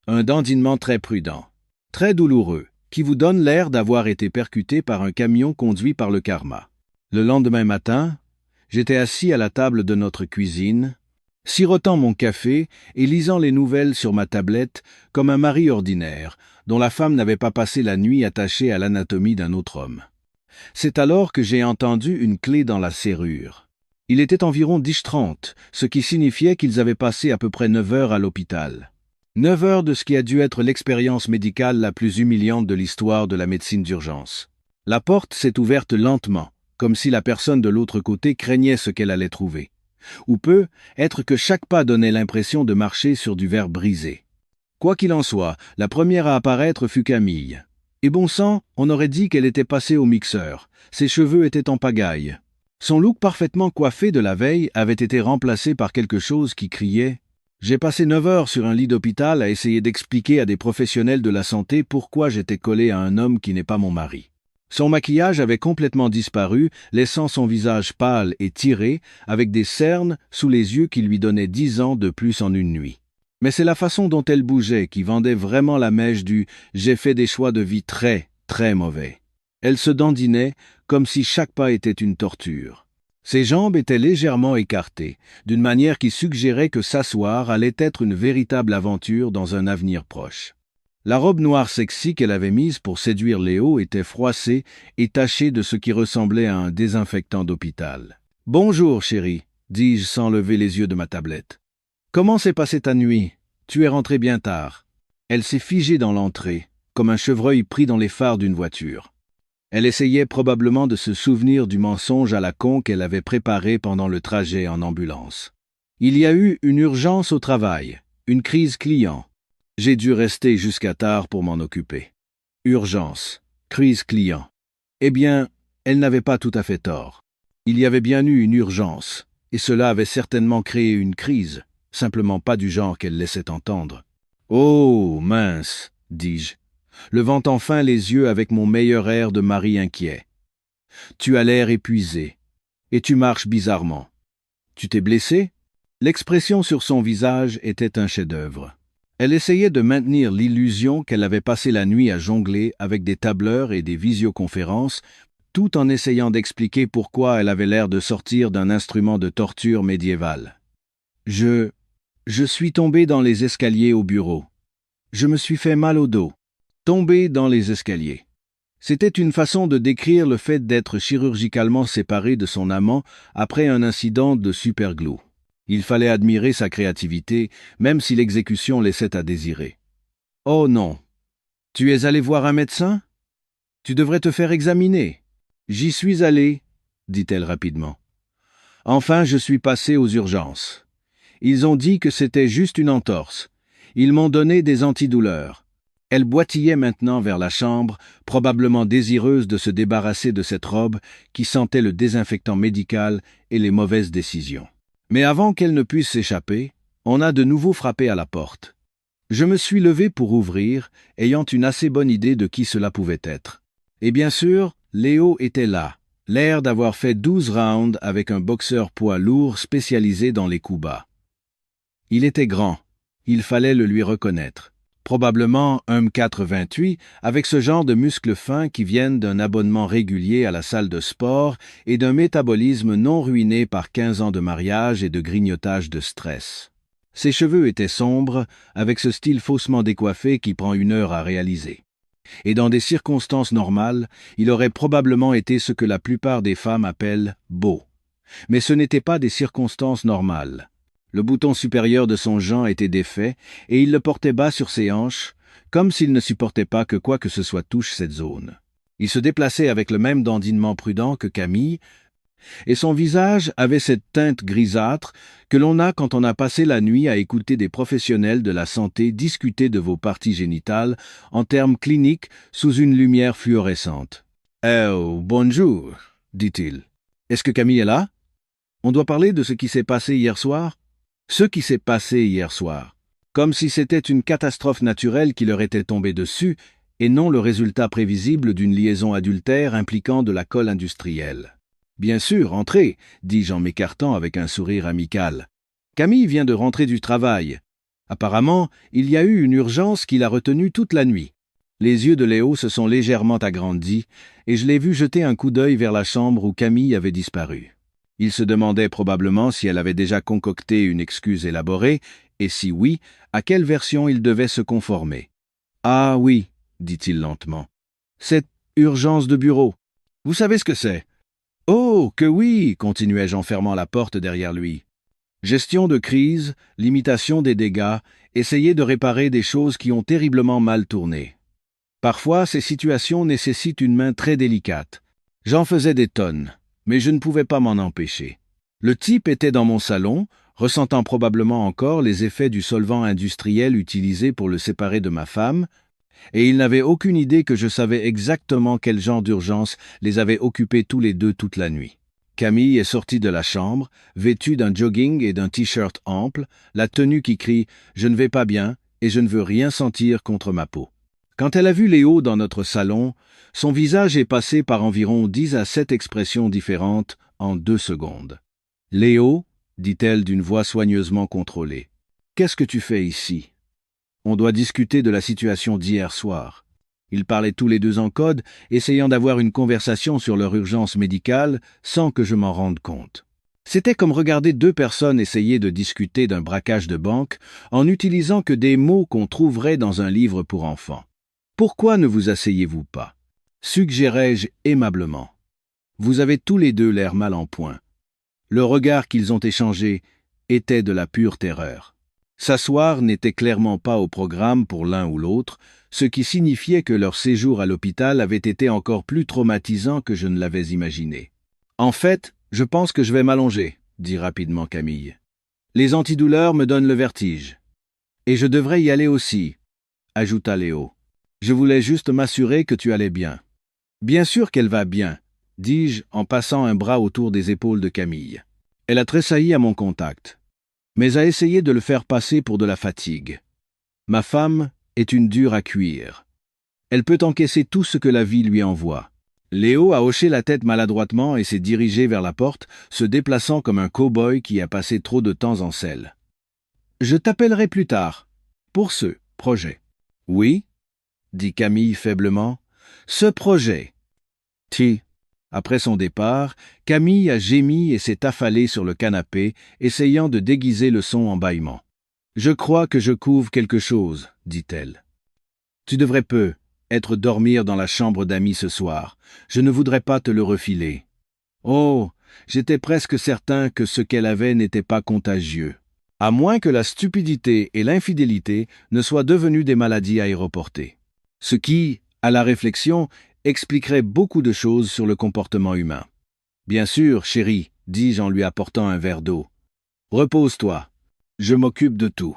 Un dandinement très prudent, très douloureux, qui vous donne l'air d'avoir été percuté par un camion conduit par le karma. Le lendemain matin, j'étais assis à la table de notre cuisine, sirotant mon café et lisant les nouvelles sur ma tablette comme un mari ordinaire, dont la femme n'avait pas passé la nuit attachée à l'anatomie d'un autre homme. C'est alors que j'ai entendu une clé dans la serrure. Il était environ 10h30, ce qui signifiait qu'ils avaient passé à peu près 9 heures à l'hôpital. 9 heures de ce qui a dû être l'expérience médicale la plus humiliante de l'histoire de la médecine d'urgence. La porte s'est ouverte lentement, comme si la personne de l'autre côté craignait ce qu'elle allait trouver. Ou peut être que chaque pas donnait l'impression de marcher sur du verre brisé. Quoi qu'il en soit, la première à apparaître fut Camille. Et bon sang, on aurait dit qu'elle était passée au mixeur. Ses cheveux étaient en pagaille. Son look parfaitement coiffé de la veille avait été remplacé par quelque chose qui criait « J'ai passé 9 heures sur un lit d'hôpital à essayer d'expliquer à des professionnels de la santé pourquoi j'étais collé à un homme qui n'est pas mon mari. » Son maquillage avait complètement disparu, laissant son visage pâle et tiré, avec des cernes sous les yeux qui lui donnaient 10 ans de plus en une nuit. Mais c'est la façon dont elle bougeait qui vendait vraiment la mèche du « j'ai fait des choix de vie très, très mauvais ». Elle se dandinait comme si chaque pas était une torture. Ses jambes étaient légèrement écartées, d'une manière qui suggérait que s'asseoir allait être une véritable aventure dans un avenir proche. La robe noire sexy qu'elle avait mise pour séduire Léo était froissée et tachée de ce qui ressemblait à un désinfectant d'hôpital. « Bonjour, chérie », dis-je sans lever les yeux de ma tablette. Comment s'est passée ta nuit? Tu es rentré bien tard. Elle s'est figée dans l'entrée, comme un chevreuil pris dans les phares d'une voiture. Elle essayait probablement de se souvenir du mensonge à la con qu'elle avait préparé pendant le trajet en ambulance. Il y a eu une urgence au travail, une crise client. J'ai dû rester jusqu'à tard pour m'en occuper. Urgence, crise client. Eh bien, elle n'avait pas tout à fait tort. Il y avait bien eu une urgence, et cela avait certainement créé une crise, simplement pas du genre qu'elle laissait entendre. « Oh, mince !» dis-je, levant enfin les yeux avec mon meilleur air de mari inquiet. « Tu as l'air épuisé, et tu marches bizarrement. Tu t'es blessé ?» L'expression sur son visage était un chef-d'œuvre. Elle essayait de maintenir l'illusion qu'elle avait passé la nuit à jongler avec des tableurs et des visioconférences, tout en essayant d'expliquer pourquoi elle avait l'air de sortir d'un instrument de torture médiéval. Je suis tombé dans les escaliers au bureau. Je me suis fait mal au dos. Tombé dans les escaliers. C'était une façon de décrire le fait d'être chirurgicalement séparé de son amant après un incident de superglue. Il fallait admirer sa créativité, même si l'exécution laissait à désirer. « Oh non. Tu es allé voir un médecin? Tu devrais te faire examiner. »« J'y suis allé, » dit-elle rapidement. « Enfin, je suis passé aux urgences. Ils ont dit que c'était juste une entorse. Ils m'ont donné des antidouleurs. » Elle boitillait maintenant vers la chambre, probablement désireuse de se débarrasser de cette robe qui sentait le désinfectant médical et les mauvaises décisions. Mais avant qu'elle ne puisse s'échapper, on a de nouveau frappé à la porte. Je me suis levé pour ouvrir, ayant une assez bonne idée de qui cela pouvait être. Et bien sûr, Léo était là, l'air d'avoir fait 12 rounds avec un boxeur poids lourd spécialisé dans les coups bas. Il était grand, il fallait le lui reconnaître. Probablement 1,88 m avec ce genre de muscles fins qui viennent d'un abonnement régulier à la salle de sport et d'un métabolisme non ruiné par 15 ans de mariage et de grignotage de stress. Ses cheveux étaient sombres, avec ce style faussement décoiffé qui prend 1 heure à réaliser. Et dans des circonstances normales, il aurait probablement été ce que la plupart des femmes appellent « beau ». Mais ce n'étaient pas des circonstances normales. Le bouton supérieur de son jean était défait et il le portait bas sur ses hanches, comme s'il ne supportait pas que quoi que ce soit touche cette zone. Il se déplaçait avec le même dandinement prudent que Camille, et son visage avait cette teinte grisâtre que l'on a quand on a passé la nuit à écouter des professionnels de la santé discuter de vos parties génitales en termes cliniques sous une lumière fluorescente. « Oh, bonjour, » dit-il. « Est-ce que Camille est là? On doit parler de ce qui s'est passé hier soir? » Ce qui s'est passé hier soir, comme si c'était une catastrophe naturelle qui leur était tombée dessus et non le résultat prévisible d'une liaison adultère impliquant de la colle industrielle. « Bien sûr, entrez, » dis-je en m'écartant avec un sourire amical. Camille vient de rentrer du travail. Apparemment, il y a eu une urgence qui l'a retenue toute la nuit. Les yeux de Léo se sont légèrement agrandis et je l'ai vu jeter un coup d'œil vers la chambre où Camille avait disparu. Il se demandait probablement si elle avait déjà concocté une excuse élaborée, et si oui, à quelle version il devait se conformer. « Ah oui, » dit-il lentement. « Cette urgence de bureau. Vous savez ce que c'est? »« Oh, que oui, » continuai-je en fermant la porte derrière lui. Gestion de crise, limitation des dégâts, essayer de réparer des choses qui ont terriblement mal tourné. Parfois, ces situations nécessitent une main très délicate. J'en faisais des tonnes. Mais je ne pouvais pas m'en empêcher. Le type était dans mon salon, ressentant probablement encore les effets du solvant industriel utilisé pour le séparer de ma femme, et il n'avait aucune idée que je savais exactement quel genre d'urgence les avait occupés tous les deux toute la nuit. Camille est sortie de la chambre, vêtue d'un jogging et d'un t-shirt ample, la tenue qui crie « Je ne vais pas bien et je ne veux rien sentir contre ma peau ». Quand elle a vu Léo dans notre salon, son visage est passé par environ 10 à 7 expressions différentes en 2 secondes. « Léo, » dit-elle d'une voix soigneusement contrôlée, « qu'est-ce que tu fais ici? On doit discuter de la situation d'hier soir. » Ils parlaient tous les deux en code, essayant d'avoir une conversation sur leur urgence médicale sans que je m'en rende compte. C'était comme regarder 2 personnes essayer de discuter d'un braquage de banque en n'utilisant que des mots qu'on trouverait dans un livre pour enfants. « Pourquoi ne vous asseyez-vous pas » suggérai-je aimablement. Vous avez tous les deux l'air mal en point. Le regard qu'ils ont échangé était de la pure terreur. S'asseoir n'était clairement pas au programme pour l'un ou l'autre, ce qui signifiait que leur séjour à l'hôpital avait été encore plus traumatisant que je ne l'avais imaginé. « En fait, je pense que je vais m'allonger, » dit rapidement Camille. « Les antidouleurs me donnent le vertige. Et je devrais y aller aussi, » ajouta Léo. « Je voulais juste m'assurer que tu allais bien. »« Bien sûr qu'elle va bien, » dis-je en passant un bras autour des épaules de Camille. Elle a tressailli à mon contact, mais a essayé de le faire passer pour de la fatigue. Ma femme est une dure à cuire. Elle peut encaisser tout ce que la vie lui envoie. Léo a hoché la tête maladroitement et s'est dirigé vers la porte, se déplaçant comme un cow-boy qui a passé trop de temps en selle. « Je t'appellerai plus tard, pour ce projet. »« Oui ?» dit Camille faiblement. « Ce projet. » Après son départ, Camille a gémi et s'est affalée sur le canapé, essayant de déguiser le son en bâillement. « Je crois que je couvre quelque chose, » dit-elle. « Tu devrais être dormir dans la chambre d'amis ce soir. Je ne voudrais pas te le refiler. » Oh, j'étais presque certain que ce qu'elle avait n'était pas contagieux. À moins que la stupidité et l'infidélité ne soient devenues des maladies aéroportées. Ce qui, à la réflexion, expliquerait beaucoup de choses sur le comportement humain. « Bien sûr, chérie, » dis-je en lui apportant un verre d'eau. « Repose-toi. Je m'occupe de tout. »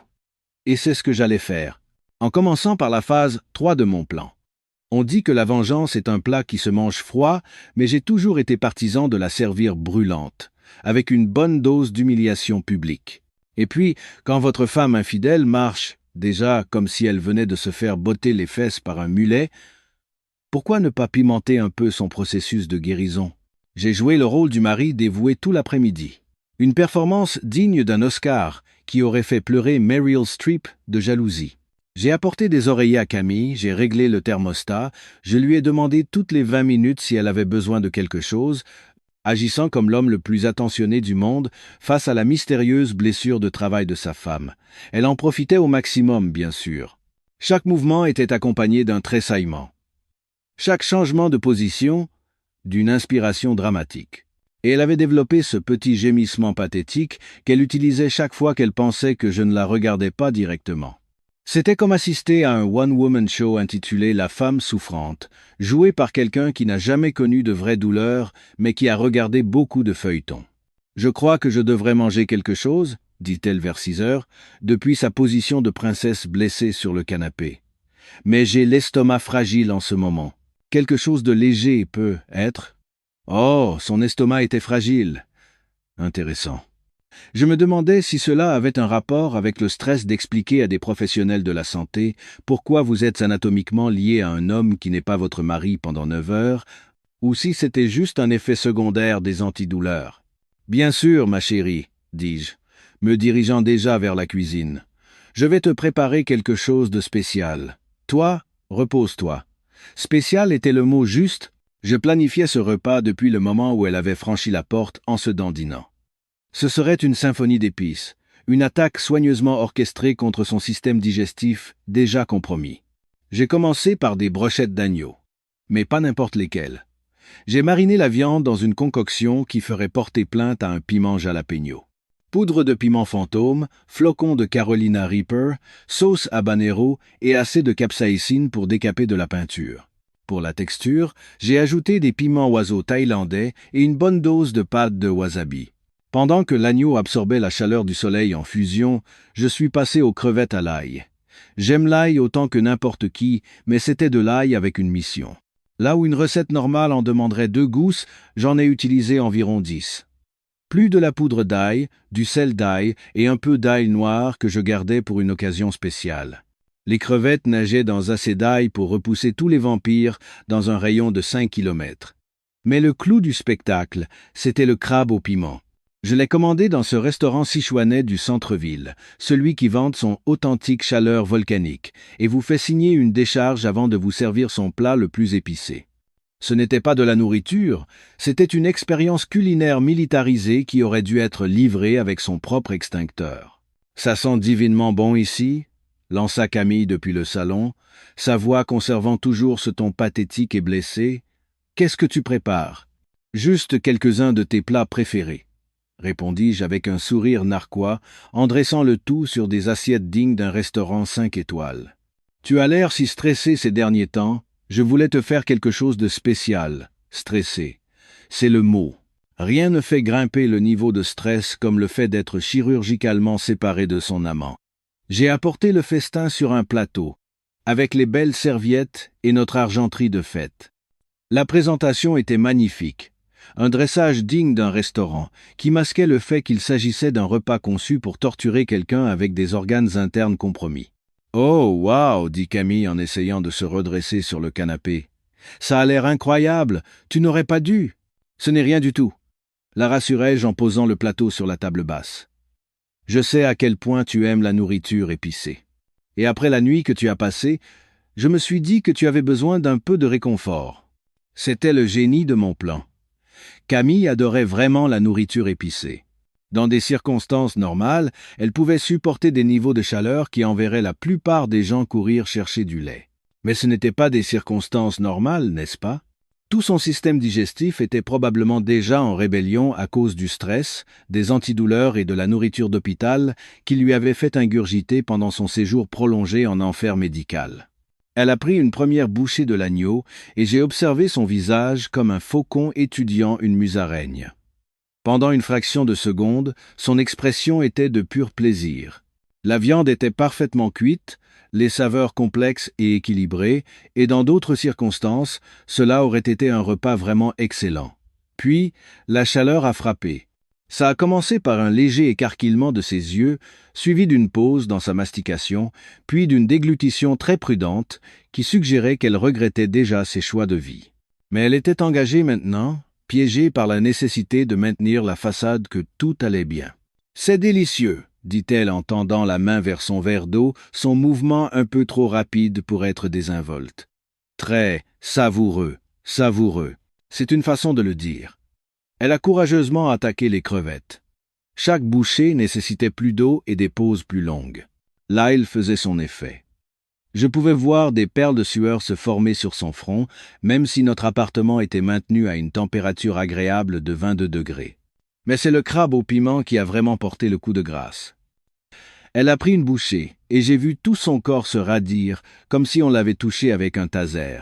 Et c'est ce que j'allais faire, en commençant par la phase 3 de mon plan. On dit que la vengeance est un plat qui se mange froid, mais j'ai toujours été partisan de la servir brûlante, avec une bonne dose d'humiliation publique. Et puis, quand votre femme infidèle marche, déjà comme si elle venait de se faire botter les fesses par un mulet, pourquoi ne pas pimenter un peu son processus de guérison? J'ai joué le rôle du mari dévoué tout l'après-midi. Une performance digne d'un Oscar qui aurait fait pleurer Meryl Streep de jalousie. J'ai apporté des oreillers à Camille, j'ai réglé le thermostat, je lui ai demandé toutes les 20 minutes si elle avait besoin de quelque chose, agissant comme l'homme le plus attentionné du monde face à la mystérieuse blessure de travail de sa femme. Elle en profitait au maximum, bien sûr. Chaque mouvement était accompagné d'un tressaillement. Chaque changement de position, d'une inspiration dramatique. Et elle avait développé ce petit gémissement pathétique qu'elle utilisait chaque fois qu'elle pensait que je ne la regardais pas directement. C'était comme assister à un one-woman show intitulé « La femme souffrante », joué par quelqu'un qui n'a jamais connu de vraie douleur, mais qui a regardé beaucoup de feuilletons. « Je crois que je devrais manger quelque chose », dit-elle vers 6 heures, depuis sa position de princesse blessée sur le canapé. « Mais j'ai l'estomac fragile en ce moment. Quelque chose de léger peut être. » Oh, son estomac était fragile. Intéressant. Je me demandais si cela avait un rapport avec le stress d'expliquer à des professionnels de la santé pourquoi vous êtes anatomiquement lié à un homme qui n'est pas votre mari pendant 9 heures, ou si c'était juste un effet secondaire des antidouleurs. « Bien sûr, ma chérie, » dis-je, me dirigeant déjà vers la cuisine. « Je vais te préparer quelque chose de spécial. Toi, repose-toi. » Spécial était le mot juste. Je planifiais ce repas depuis le moment où elle avait franchi la porte en se dandinant. Ce serait une symphonie d'épices, une attaque soigneusement orchestrée contre son système digestif déjà compromis. J'ai commencé par des brochettes d'agneau, mais pas n'importe lesquelles. J'ai mariné la viande dans une concoction qui ferait porter plainte à un piment jalapeno. Poudre de piment fantôme, flocons de Carolina Reaper, sauce habanero et assez de capsaïcine pour décaper de la peinture. Pour la texture, j'ai ajouté des piments oiseaux thaïlandais et une bonne dose de pâte de wasabi. Pendant que l'agneau absorbait la chaleur du soleil en fusion, je suis passé aux crevettes à l'ail. J'aime l'ail autant que n'importe qui, mais c'était de l'ail avec une mission. Là où une recette normale en demanderait 2 gousses, j'en ai utilisé environ 10. Plus de la poudre d'ail, du sel d'ail et un peu d'ail noir que je gardais pour une occasion spéciale. Les crevettes nageaient dans assez d'ail pour repousser tous les vampires dans un rayon de 5 kilomètres. Mais le clou du spectacle, c'était le crabe au piment. Je l'ai commandé dans ce restaurant sichuanais du centre-ville, celui qui vante son authentique chaleur volcanique, et vous fait signer une décharge avant de vous servir son plat le plus épicé. Ce n'était pas de la nourriture, c'était une expérience culinaire militarisée qui aurait dû être livrée avec son propre extincteur. « Ça sent divinement bon ici ?» lança Camille depuis le salon, sa voix conservant toujours ce ton pathétique et blessé. « Qu'est-ce que tu prépares ? » « Juste quelques-uns de tes plats préférés. » répondis-je avec un sourire narquois, en dressant le tout sur des assiettes dignes d'un restaurant 5 étoiles. Tu as l'air si stressé ces derniers temps, je voulais te faire quelque chose de spécial. Stressé. C'est le mot. Rien ne fait grimper le niveau de stress comme le fait d'être chirurgicalement séparé de son amant. J'ai apporté le festin sur un plateau, avec les belles serviettes et notre argenterie de fête. La présentation était magnifique. Un dressage digne d'un restaurant, qui masquait le fait qu'il s'agissait d'un repas conçu pour torturer quelqu'un avec des organes internes compromis. « Oh, wow !» dit Camille en essayant de se redresser sur le canapé. « Ça a l'air incroyable, tu n'aurais pas dû. »« Ce n'est rien du tout. » la rassurai-je en posant le plateau sur la table basse. « Je sais à quel point tu aimes la nourriture épicée. Et après la nuit que tu as passée, je me suis dit que tu avais besoin d'un peu de réconfort. » C'était le génie de mon plan. Camille adorait vraiment la nourriture épicée. Dans des circonstances normales, elle pouvait supporter des niveaux de chaleur qui enverraient la plupart des gens courir chercher du lait. Mais ce n'étaient pas des circonstances normales, n'est-ce pas? Tout son système digestif était probablement déjà en rébellion à cause du stress, des antidouleurs et de la nourriture d'hôpital qui lui avait fait ingurgiter pendant son séjour prolongé en enfer médical. Elle a pris une première bouchée de l'agneau et j'ai observé son visage comme un faucon étudiant une musaraigne. Pendant une fraction de seconde, son expression était de pur plaisir. La viande était parfaitement cuite, les saveurs complexes et équilibrées, et dans d'autres circonstances, cela aurait été un repas vraiment excellent. Puis, la chaleur a frappé. Ça a commencé par un léger écarquillement de ses yeux, suivi d'une pause dans sa mastication, puis d'une déglutition très prudente qui suggérait qu'elle regrettait déjà ses choix de vie. Mais elle était engagée maintenant, piégée par la nécessité de maintenir la façade que tout allait bien. « C'est délicieux !» dit-elle en tendant la main vers son verre d'eau, son mouvement un peu trop rapide pour être désinvolte. « Très savoureux, savoureux. C'est une façon de le dire. » Elle a courageusement attaqué les crevettes. Chaque bouchée nécessitait plus d'eau et des pauses plus longues. L'ail faisait son effet. Je pouvais voir des perles de sueur se former sur son front, même si notre appartement était maintenu à une température agréable de 22 degrés. Mais c'est le crabe au piment qui a vraiment porté le coup de grâce. Elle a pris une bouchée, et j'ai vu tout son corps se radir, comme si on l'avait touché avec un taser.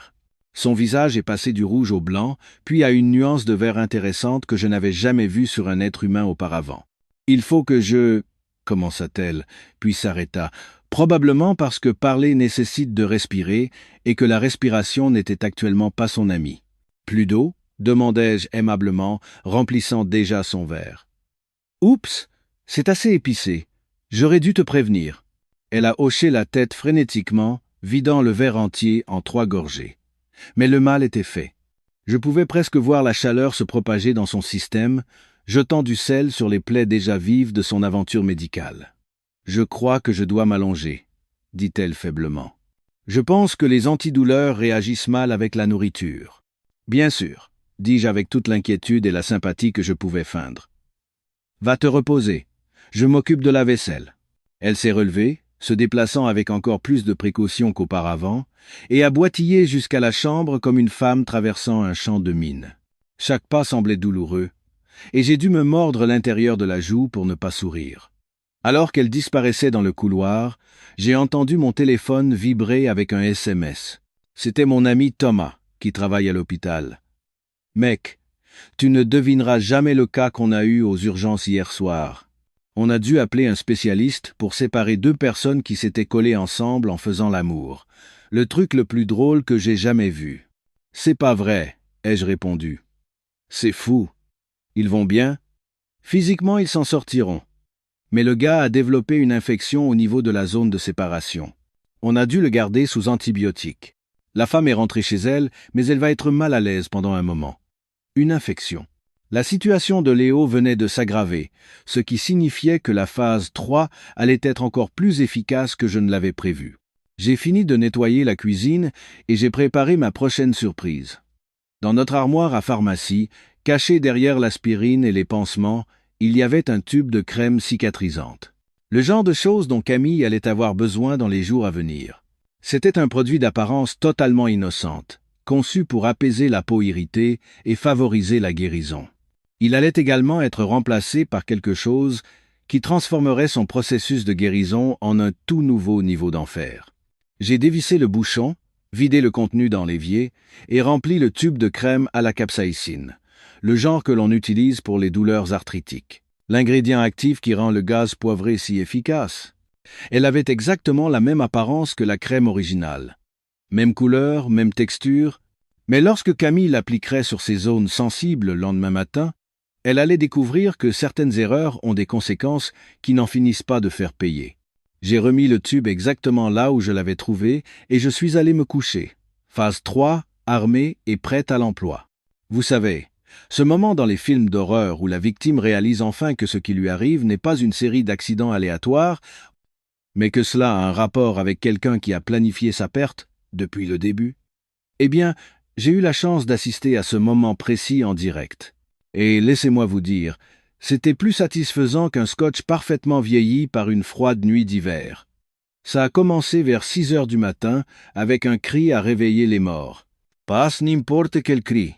Son visage est passé du rouge au blanc, puis à une nuance de vert intéressante que je n'avais jamais vue sur un être humain auparavant. « Il faut que je... » commença-t-elle, puis s'arrêta, probablement parce que parler nécessite de respirer et que la respiration n'était actuellement pas son amie. « Plus d'eau » demandai-je aimablement, remplissant déjà son verre. « Oups, c'est assez épicé. J'aurais dû te prévenir. » Elle a hoché la tête frénétiquement, vidant le verre entier en 3 gorgées. Mais le mal était fait. Je pouvais presque voir la chaleur se propager dans son système, jetant du sel sur les plaies déjà vives de son aventure médicale. « Je crois que je dois m'allonger, » dit-elle faiblement. « Je pense que les antidouleurs réagissent mal avec la nourriture. »« Bien sûr, » dis-je avec toute l'inquiétude et la sympathie que je pouvais feindre. « Va te reposer. Je m'occupe de la vaisselle. » Elle s'est relevée, se déplaçant avec encore plus de précaution qu'auparavant, et a boitillé jusqu'à la chambre comme une femme traversant un champ de mine. Chaque pas semblait douloureux, et j'ai dû me mordre l'intérieur de la joue pour ne pas sourire. Alors qu'elle disparaissait dans le couloir, j'ai entendu mon téléphone vibrer avec un SMS. C'était mon ami Thomas, qui travaille à l'hôpital. « Mec, tu ne devineras jamais le cas qu'on a eu aux urgences hier soir. On a dû appeler un spécialiste pour séparer 2 personnes qui s'étaient collées ensemble en faisant l'amour. Le truc le plus drôle que j'ai jamais vu. »« C'est pas vrai, » ai-je répondu. « C'est fou. Ils vont bien? Physiquement, ils s'en sortiront. Mais le gars a développé une infection au niveau de la zone de séparation. On a dû le garder sous antibiotiques. La femme est rentrée chez elle, mais elle va être mal à l'aise pendant un moment. Une infection. La situation de Léo venait de s'aggraver, ce qui signifiait que la phase 3 allait être encore plus efficace que je ne l'avais prévu. J'ai fini de nettoyer la cuisine et j'ai préparé ma prochaine surprise. Dans notre armoire à pharmacie, caché derrière l'aspirine et les pansements, il y avait un tube de crème cicatrisante. Le genre de choses dont Camille allait avoir besoin dans les jours à venir. C'était un produit d'apparence totalement innocente, conçu pour apaiser la peau irritée et favoriser la guérison. Il allait également être remplacé par quelque chose qui transformerait son processus de guérison en un tout nouveau niveau d'enfer. J'ai dévissé le bouchon, vidé le contenu dans l'évier et rempli le tube de crème à la capsaïcine, le genre que l'on utilise pour les douleurs arthritiques. L'ingrédient actif qui rend le gaz poivré si efficace. Elle avait exactement la même apparence que la crème originale. Même couleur, même texture, mais lorsque Camille l'appliquerait sur ses zones sensibles le lendemain matin, elle allait découvrir que certaines erreurs ont des conséquences qui n'en finissent pas de faire payer. J'ai remis le tube exactement là où je l'avais trouvé et je suis allé me coucher. Phase 3, armée et prête à l'emploi. Vous savez, ce moment dans les films d'horreur où la victime réalise enfin que ce qui lui arrive n'est pas une série d'accidents aléatoires, mais que cela a un rapport avec quelqu'un qui a planifié sa perte depuis le début. Eh bien, j'ai eu la chance d'assister à ce moment précis en direct. Et laissez-moi vous dire, c'était plus satisfaisant qu'un scotch parfaitement vieilli par une froide nuit d'hiver. Ça a commencé vers 6 heures du matin avec un cri à réveiller les morts. Pas n'importe quel cri.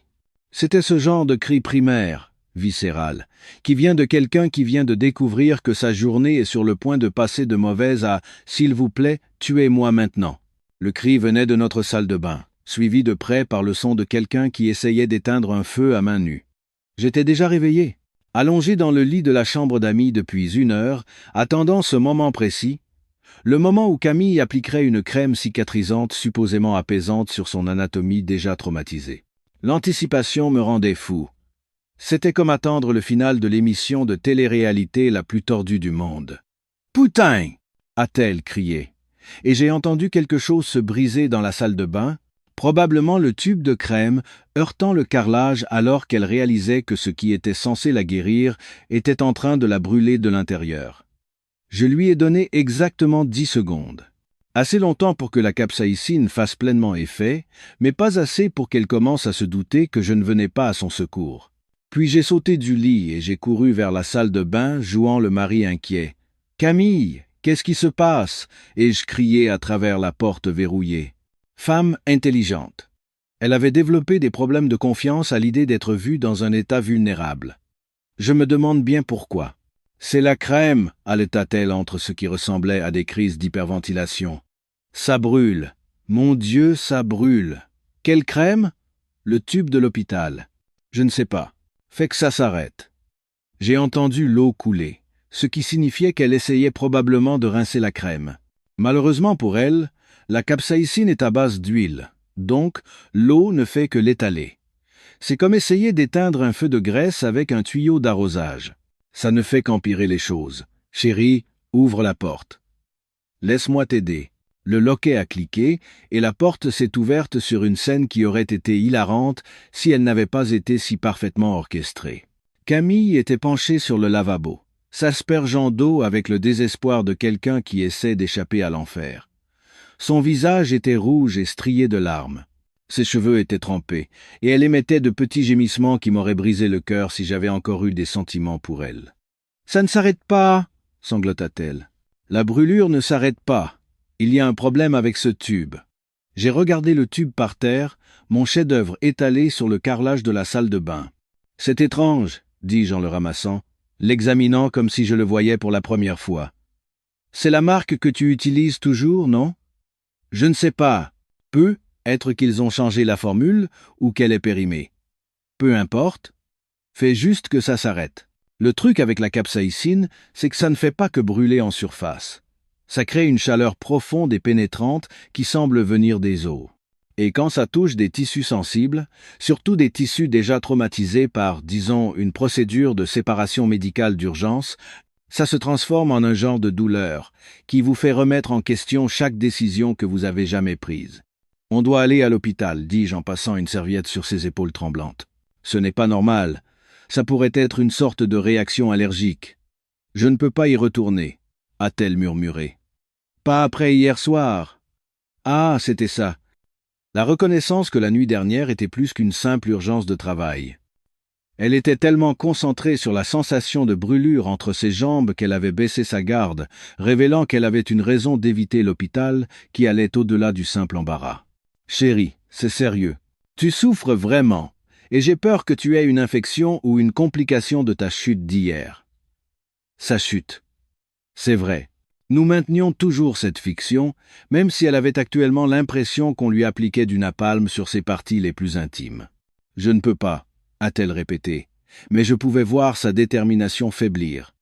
C'était ce genre de cri primaire, viscéral, qui vient de quelqu'un qui vient de découvrir que sa journée est sur le point de passer de mauvaise à « s'il vous plaît, tuez-moi maintenant ». Le cri venait de notre salle de bain, suivi de près par le son de quelqu'un qui essayait d'éteindre un feu à main nue. J'étais déjà réveillé, allongé dans le lit de la chambre d'amis depuis 1 heure, attendant ce moment précis, le moment où Camille appliquerait une crème cicatrisante supposément apaisante sur son anatomie déjà traumatisée. L'anticipation me rendait fou. C'était comme attendre le final de l'émission de télé-réalité la plus tordue du monde. « Putain !» a-t-elle crié, et j'ai entendu quelque chose se briser dans la salle de bain, probablement le tube de crème heurtant le carrelage alors qu'elle réalisait que ce qui était censé la guérir était en train de la brûler de l'intérieur. Je lui ai donné exactement 10 secondes. Assez longtemps pour que la capsaïcine fasse pleinement effet, mais pas assez pour qu'elle commence à se douter que je ne venais pas à son secours. Puis j'ai sauté du lit et j'ai couru vers la salle de bain, jouant le mari inquiet. « Camille, qu'est-ce qui se passe ?» ai-je crié à travers la porte verrouillée. Femme intelligente. Elle avait développé des problèmes de confiance à l'idée d'être vue dans un état vulnérable. Je me demande bien pourquoi. « C'est la crème !» haleta-t-elle entre ce qui ressemblait à des crises d'hyperventilation. « Ça brûle. Mon Dieu, ça brûle. Quelle crème ? Le tube de l'hôpital. Je ne sais pas. Fait que ça s'arrête. » J'ai entendu l'eau couler, ce qui signifiait qu'elle essayait probablement de rincer la crème. Malheureusement pour elle, la capsaïcine est à base d'huile, donc l'eau ne fait que l'étaler. C'est comme essayer d'éteindre un feu de graisse avec un tuyau d'arrosage. Ça ne fait qu'empirer les choses. Chérie, ouvre la porte. Laisse-moi t'aider. Le loquet a cliqué et la porte s'est ouverte sur une scène qui aurait été hilarante si elle n'avait pas été si parfaitement orchestrée. Camille était penchée sur le lavabo, s'aspergeant d'eau avec le désespoir de quelqu'un qui essaie d'échapper à l'enfer. Son visage était rouge et strié de larmes. Ses cheveux étaient trempés, et elle émettait de petits gémissements qui m'auraient brisé le cœur si j'avais encore eu des sentiments pour elle. « Ça ne s'arrête pas !» sanglota-t-elle. « La brûlure ne s'arrête pas. Il y a un problème avec ce tube. » J'ai regardé le tube par terre, mon chef-d'œuvre étalé sur le carrelage de la salle de bain. « C'est étrange, » dis-je en le ramassant, l'examinant comme si je le voyais pour la première fois. « C'est la marque que tu utilises toujours, non ? » Je ne sais pas. Peut être qu'ils ont changé la formule ou qu'elle est périmée. Peu importe. Fais juste que ça s'arrête. Le truc avec la capsaïcine, c'est que ça ne fait pas que brûler en surface. Ça crée une chaleur profonde et pénétrante qui semble venir des os. Et quand ça touche des tissus sensibles, surtout des tissus déjà traumatisés par, disons, une procédure de séparation médicale d'urgence, ça se transforme en un genre de douleur qui vous fait remettre en question chaque décision que vous avez jamais prise. « On doit aller à l'hôpital », dis-je en passant une serviette sur ses épaules tremblantes. « Ce n'est pas normal. Ça pourrait être une sorte de réaction allergique. »« Je ne peux pas y retourner », a-t-elle murmuré. « Pas après hier soir. » Ah, c'était ça. La reconnaissance que la nuit dernière était plus qu'une simple urgence de travail. Elle était tellement concentrée sur la sensation de brûlure entre ses jambes qu'elle avait baissé sa garde, révélant qu'elle avait une raison d'éviter l'hôpital qui allait au-delà du simple embarras. « Chérie, c'est sérieux. Tu souffres vraiment, Et j'ai peur que tu aies une infection ou une complication de ta chute d'hier. » Sa chute. C'est vrai. Nous maintenions toujours cette fiction, même si elle avait actuellement l'impression qu'on lui appliquait du napalm sur ses parties les plus intimes. « Je ne peux pas », a-t-elle répété, mais je pouvais voir sa détermination faiblir.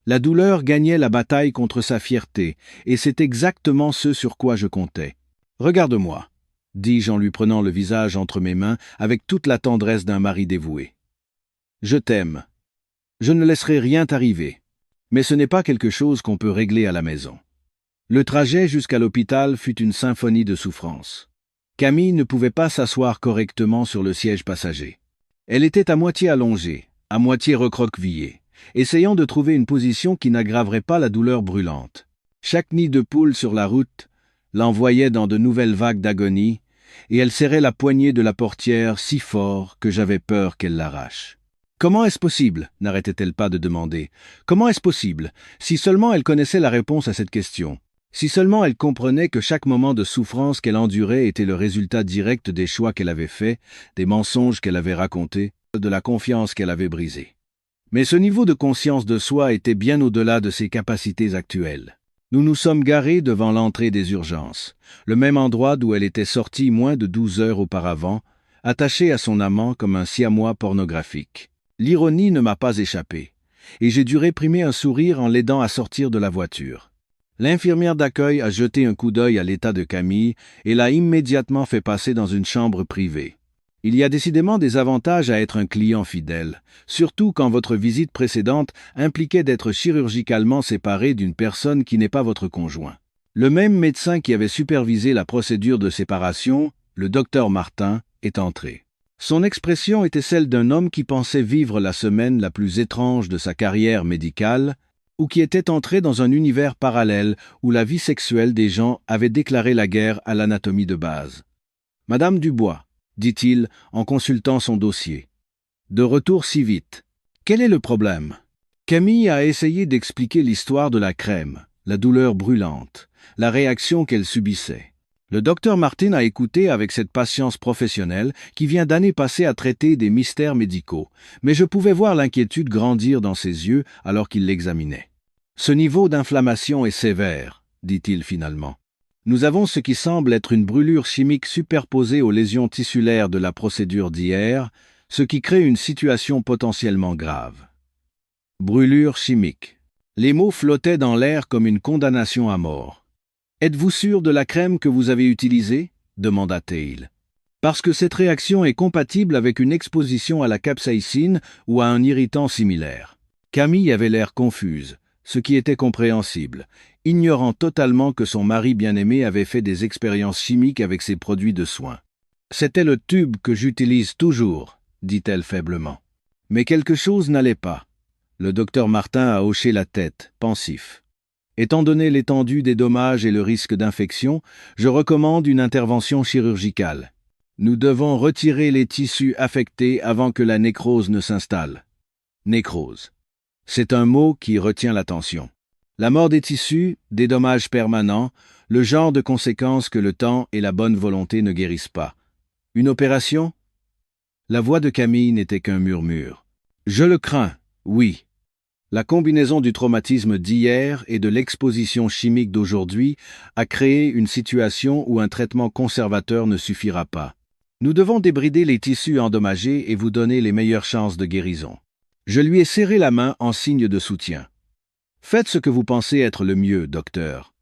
La douleur gagnait la bataille contre sa fierté, et c'est exactement ce sur quoi je comptais. « Regarde-moi », dis-je en lui prenant le visage entre mes mains avec toute la tendresse d'un mari dévoué. « Je t'aime. Je ne laisserai rien t'arriver. Mais ce n'est pas quelque chose qu'on peut régler à la maison. » Le trajet jusqu'à l'hôpital fut une symphonie de souffrance. Camille ne pouvait pas s'asseoir correctement sur le siège passager. Elle était à moitié allongée, à moitié recroquevillée, essayant de trouver une position qui n'aggraverait pas la douleur brûlante. Chaque nid de poule sur la route l'envoyait dans de nouvelles vagues d'agonie, et elle serrait la poignée de la portière si fort que j'avais peur qu'elle l'arrache. « Comment est-ce possible ?» n'arrêtait-elle pas de demander. « Comment est-ce possible? Si seulement elle connaissait la réponse à cette question. Si seulement elle comprenait que chaque moment de souffrance qu'elle endurait était le résultat direct des choix qu'elle avait faits, des mensonges qu'elle avait racontés, de la confiance qu'elle avait brisée. » Mais ce niveau de conscience de soi était bien au-delà de ses capacités actuelles. Nous nous sommes garés devant l'entrée des urgences, le même endroit d'où elle était sortie moins de 12 heures auparavant, attachée à son amant comme un siamois pornographique. L'ironie ne m'a pas échappé, et j'ai dû réprimer un sourire en l'aidant à sortir de la voiture. L'infirmière d'accueil a jeté un coup d'œil à l'état de Camille et l'a immédiatement fait passer dans une chambre privée. Il y a décidément des avantages à être un client fidèle, surtout quand votre visite précédente impliquait d'être chirurgicalement séparé d'une personne qui n'est pas votre conjoint. Le même médecin qui avait supervisé la procédure de séparation, le docteur Martin, est entré. Son expression était celle d'un homme qui pensait vivre la semaine la plus étrange de sa carrière médicale, ou qui était entré dans un univers parallèle où la vie sexuelle des gens avait déclaré la guerre à l'anatomie de base. « Madame Dubois, » dit-il en consultant son dossier. « De retour si vite. Quel est le problème ?» Camille a essayé d'expliquer l'histoire de la crème, la douleur brûlante, la réaction qu'elle subissait. Le docteur Martin a écouté avec cette patience professionnelle qui vient d'années passées à traiter des mystères médicaux, mais je pouvais voir l'inquiétude grandir dans ses yeux alors qu'il l'examinait. « Ce niveau d'inflammation est sévère, » dit-il finalement. « Nous avons ce qui semble être une brûlure chimique superposée aux lésions tissulaires de la procédure d'hier, ce qui crée une situation potentiellement grave. » Brûlure chimique. Les mots flottaient dans l'air comme une condamnation à mort. « Êtes-vous sûr de la crème que vous avez utilisée ?» demanda-t-il. « Parce que cette réaction est compatible avec une exposition à la capsaïcine ou à un irritant similaire. » Camille avait l'air confuse, ce qui était compréhensible, ignorant totalement que son mari bien-aimé avait fait des expériences chimiques avec ses produits de soins. « C'était le tube que j'utilise toujours, » dit-elle faiblement. Mais quelque chose n'allait pas. Le docteur Martin a hoché la tête, pensif. Étant donné l'étendue des dommages et le risque d'infection, je recommande une intervention chirurgicale. Nous devons retirer les tissus affectés avant que la nécrose ne s'installe. Nécrose. C'est un mot qui retient l'attention. La mort des tissus, des dommages permanents, le genre de conséquences que le temps et la bonne volonté ne guérissent pas. Une opération? La voix de Camille n'était qu'un murmure. Je le crains, oui. La combinaison du traumatisme d'hier et de l'exposition chimique d'aujourd'hui a créé une situation où un traitement conservateur ne suffira pas. Nous devons débrider les tissus endommagés et vous donner les meilleures chances de guérison. Je lui ai serré la main en signe de soutien. Faites ce que vous pensez être le mieux, docteur.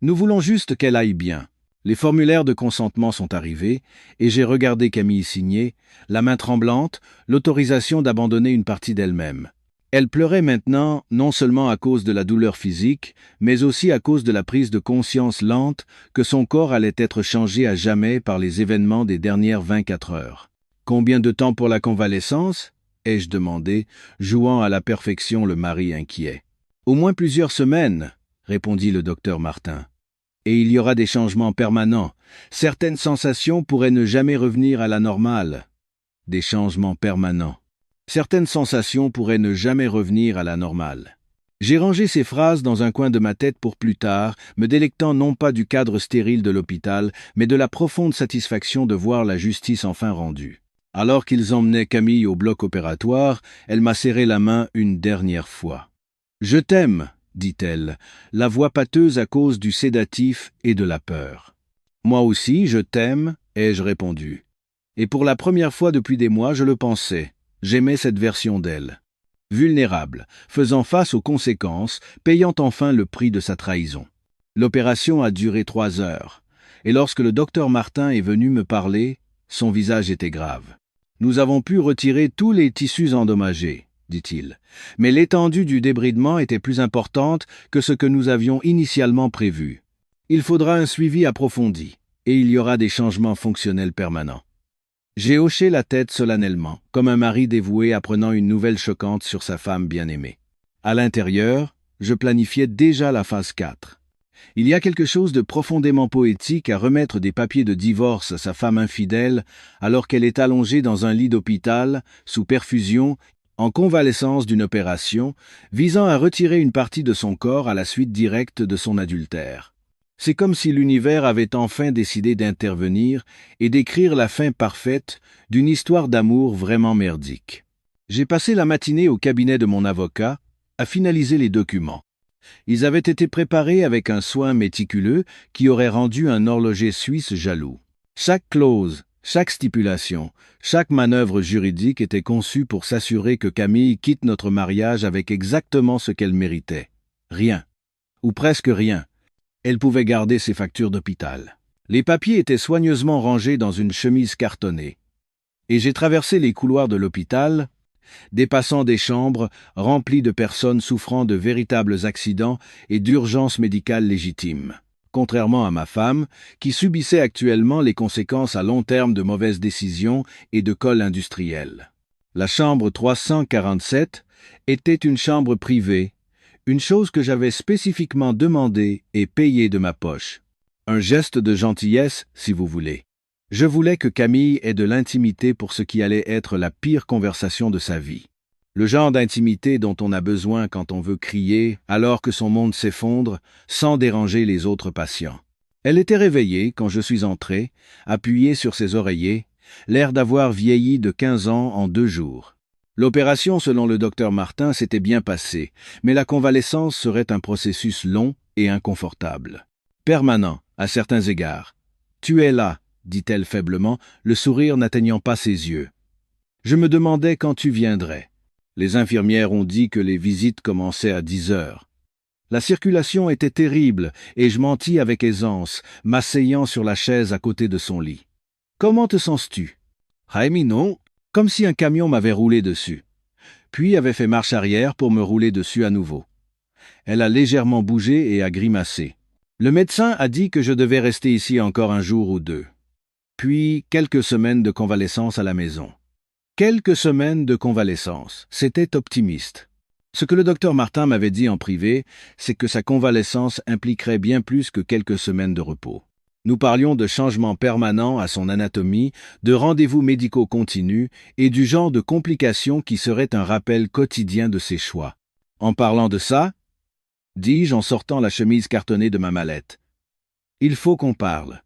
Nous voulons juste qu'elle aille bien. Les formulaires de consentement sont arrivés et j'ai regardé Camille signer, la main tremblante, l'autorisation d'abandonner une partie d'elle-même. Elle pleurait maintenant non seulement à cause de la douleur physique, mais aussi à cause de la prise de conscience lente que son corps allait être changé à jamais par les événements des dernières 24 heures. « Combien de temps pour la convalescence ?» ai-je demandé, jouant à la perfection le mari inquiet. « Au moins plusieurs semaines, » répondit le docteur Martin. « Et il y aura des changements permanents. Certaines sensations pourraient ne jamais revenir à la normale. » Des changements permanents. Certaines sensations pourraient ne jamais revenir à la normale. J'ai rangé ces phrases dans un coin de ma tête pour plus tard, me délectant non pas du cadre stérile de l'hôpital, mais de la profonde satisfaction de voir la justice enfin rendue. Alors qu'ils emmenaient Camille au bloc opératoire, elle m'a serré la main une dernière fois. « Je t'aime », dit-elle, la voix pâteuse à cause du sédatif et de la peur. « Moi aussi, je t'aime », ai-je répondu. Et pour la première fois depuis des mois, je le pensais. J'aimais cette version d'elle. Vulnérable, faisant face aux conséquences, payant enfin le prix de sa trahison. L'opération a duré 3 heures. Et lorsque le docteur Martin est venu me parler, son visage était grave. « Nous avons pu retirer tous les tissus endommagés, dit-il. Mais l'étendue du débridement était plus importante que ce que nous avions initialement prévu. Il faudra un suivi approfondi, et il y aura des changements fonctionnels permanents. » J'ai hoché la tête solennellement, comme un mari dévoué apprenant une nouvelle choquante sur sa femme bien-aimée. À l'intérieur, je planifiais déjà la phase 4. Il y a quelque chose de profondément poétique à remettre des papiers de divorce à sa femme infidèle alors qu'elle est allongée dans un lit d'hôpital, sous perfusion, en convalescence d'une opération, visant à retirer une partie de son corps à la suite directe de son adultère. C'est comme si l'univers avait enfin décidé d'intervenir et d'écrire la fin parfaite d'une histoire d'amour vraiment merdique. J'ai passé la matinée au cabinet de mon avocat à finaliser les documents. Ils avaient été préparés avec un soin méticuleux qui aurait rendu un horloger suisse jaloux. Chaque clause, chaque stipulation, chaque manœuvre juridique était conçue pour s'assurer que Camille quitte notre mariage avec exactement ce qu'elle méritait. Rien, ou presque rien. Elle pouvait garder ses factures d'hôpital. Les papiers étaient soigneusement rangés dans une chemise cartonnée. Et j'ai traversé les couloirs de l'hôpital, dépassant des chambres remplies de personnes souffrant de véritables accidents et d'urgences médicales légitimes, contrairement à ma femme, qui subissait actuellement les conséquences à long terme de mauvaises décisions et de cols industriels. La chambre 347 était une chambre privée, une chose que j'avais spécifiquement demandée et payée de ma poche. Un geste de gentillesse, si vous voulez. Je voulais que Camille ait de l'intimité pour ce qui allait être la pire conversation de sa vie. Le genre d'intimité dont on a besoin quand on veut crier alors que son monde s'effondre sans déranger les autres patients. Elle était réveillée quand je suis entré, appuyée sur ses oreillers, l'air d'avoir vieilli de 15 ans en 2 jours. L'opération, selon le docteur Martin, s'était bien passée, mais la convalescence serait un processus long et inconfortable. Permanent, à certains égards. « Tu es là », dit-elle faiblement, le sourire n'atteignant pas ses yeux. Je me demandais quand tu viendrais. Les infirmières ont dit que les visites commençaient à 10 heures. La circulation était terrible et je mentis avec aisance, m'asseyant sur la chaise à côté de son lit. « Comment te sens-tu »« Jaime, non », comme si un camion m'avait roulé dessus. Puis avait fait marche arrière pour me rouler dessus à nouveau. Elle a légèrement bougé et a grimacé. Le médecin a dit que je devais rester ici encore un jour ou 2. Puis quelques semaines de convalescence à la maison. Quelques semaines de convalescence, c'était optimiste. Ce que le docteur Martin m'avait dit en privé, c'est que sa convalescence impliquerait bien plus que quelques semaines de repos. Nous parlions de changements permanents à son anatomie, de rendez-vous médicaux continus et du genre de complications qui seraient un rappel quotidien de ses choix. En parlant de ça, dis-je en sortant la chemise cartonnée de ma mallette, il faut qu'on parle.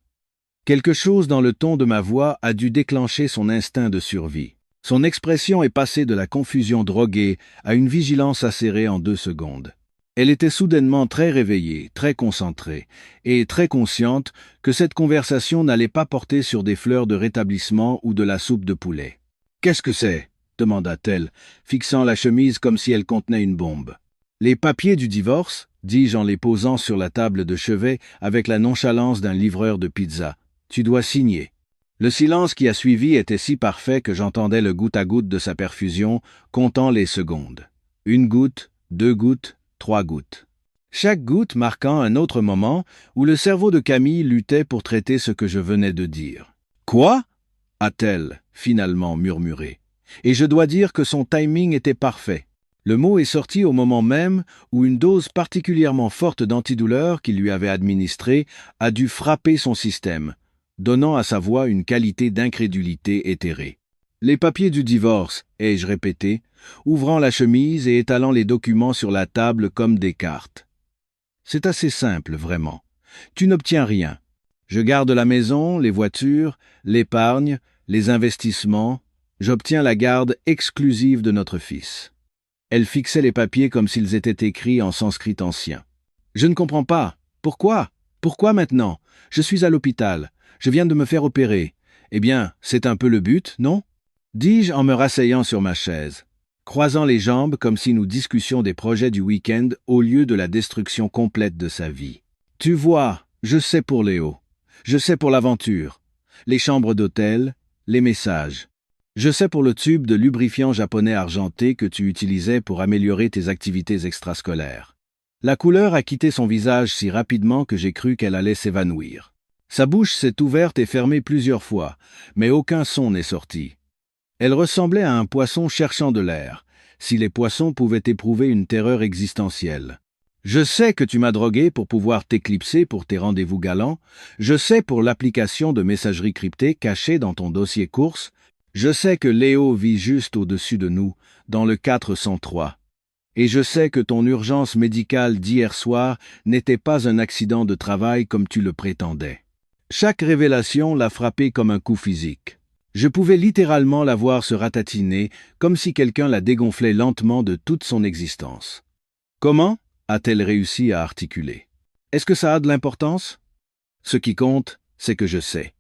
Quelque chose dans le ton de ma voix a dû déclencher son instinct de survie. Son expression est passée de la confusion droguée à une vigilance acérée en 2 secondes. Elle était soudainement très réveillée, très concentrée, et très consciente que cette conversation n'allait pas porter sur des fleurs de rétablissement ou de la soupe de poulet. « Qu'est-ce que c'est » demanda-t-elle, fixant la chemise comme si elle contenait une bombe. « Les papiers du divorce » dis-je en les posant sur la table de chevet avec la nonchalance d'un livreur de pizza. « Tu dois signer. » Le silence qui a suivi était si parfait que j'entendais le goutte à goutte de sa perfusion, comptant les secondes. 1 goutte, 2 gouttes, 3 gouttes. Chaque goutte marquant un autre moment où le cerveau de Camille luttait pour traiter ce que je venais de dire. « Quoi » a-t-elle finalement murmuré. Et je dois dire que son timing était parfait. Le mot est sorti au moment même où une dose particulièrement forte d'antidouleur qu'il lui avait administrée a dû frapper son système, donnant à sa voix une qualité d'incrédulité éthérée. « Les papiers du divorce » ai-je répété, ouvrant la chemise et étalant les documents sur la table comme des cartes. C'est assez simple, vraiment. Tu n'obtiens rien. Je garde la maison, les voitures, l'épargne, les investissements, J'obtiens la garde exclusive de notre fils. Elle fixait les papiers comme s'ils étaient écrits en sanskrit ancien. Je ne comprends pas. Pourquoi? Pourquoi maintenant? Je suis à l'hôpital. Je viens de me faire opérer. Eh bien, c'est un peu le but, non? Dis-je en me rasseyant sur ma chaise, croisant les jambes comme si nous discussions des projets du week-end au lieu de la destruction complète de sa vie. Tu vois, je sais pour Léo. Je sais pour l'aventure. Les chambres d'hôtel, les messages. Je sais pour le tube de lubrifiant japonais argenté que tu utilisais pour améliorer tes activités extrascolaires. La couleur a quitté son visage si rapidement que j'ai cru qu'elle allait s'évanouir. Sa bouche s'est ouverte et fermée plusieurs fois, mais aucun son n'est sorti. Elle ressemblait à un poisson cherchant de l'air, si les poissons pouvaient éprouver une terreur existentielle. Je sais que tu m'as drogué pour pouvoir t'éclipser pour tes rendez-vous galants, je sais pour l'application de messagerie cryptée cachée dans ton dossier course, je sais que Léo vit juste au-dessus de nous, dans le 403. Et je sais que ton urgence médicale d'hier soir n'était pas un accident de travail comme tu le prétendais. Chaque révélation l'a frappé comme un coup physique. Je pouvais littéralement la voir se ratatiner, comme si quelqu'un la dégonflait lentement de toute son existence. Comment a-t-elle réussi à articuler? Est-ce que ça a de l'importance? Ce qui compte, c'est que je sais.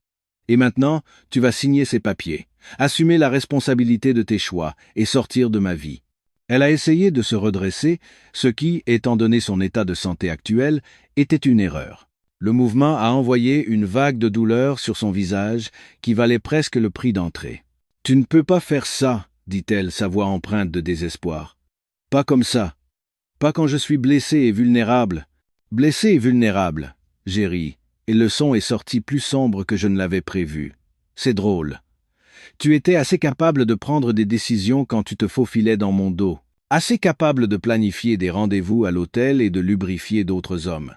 Et maintenant, tu vas signer ces papiers, assumer la responsabilité de tes choix et sortir de ma vie. Elle a essayé de se redresser, ce qui, étant donné son état de santé actuel, était une erreur. Le mouvement a envoyé une vague de douleur sur son visage qui valait presque le prix d'entrée. « Tu ne peux pas faire ça, dit-elle, sa voix empreinte de désespoir. Pas comme ça. Pas quand je suis blessé et vulnérable. Blessé et vulnérable, j'ai ri, et le son est sorti plus sombre que je ne l'avais prévu. C'est drôle. Tu étais assez capable de prendre des décisions quand tu te faufilais dans mon dos, assez capable de planifier des rendez-vous à l'hôtel et de lubrifier d'autres hommes.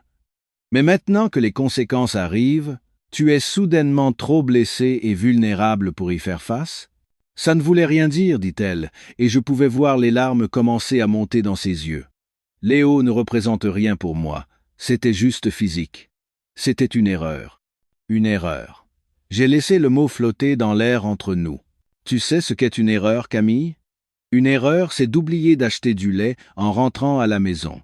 Mais maintenant que les conséquences arrivent, tu es soudainement trop blessé et vulnérable pour y faire face? Ça ne voulait rien dire, dit-elle, et je pouvais voir les larmes commencer à monter dans ses yeux. Léo ne représente rien pour moi, c'était juste physique. C'était une erreur. Une erreur. J'ai laissé le mot flotter dans l'air entre nous. Tu sais ce qu'est une erreur, Camille? Une erreur, c'est d'oublier d'acheter du lait en rentrant à la maison.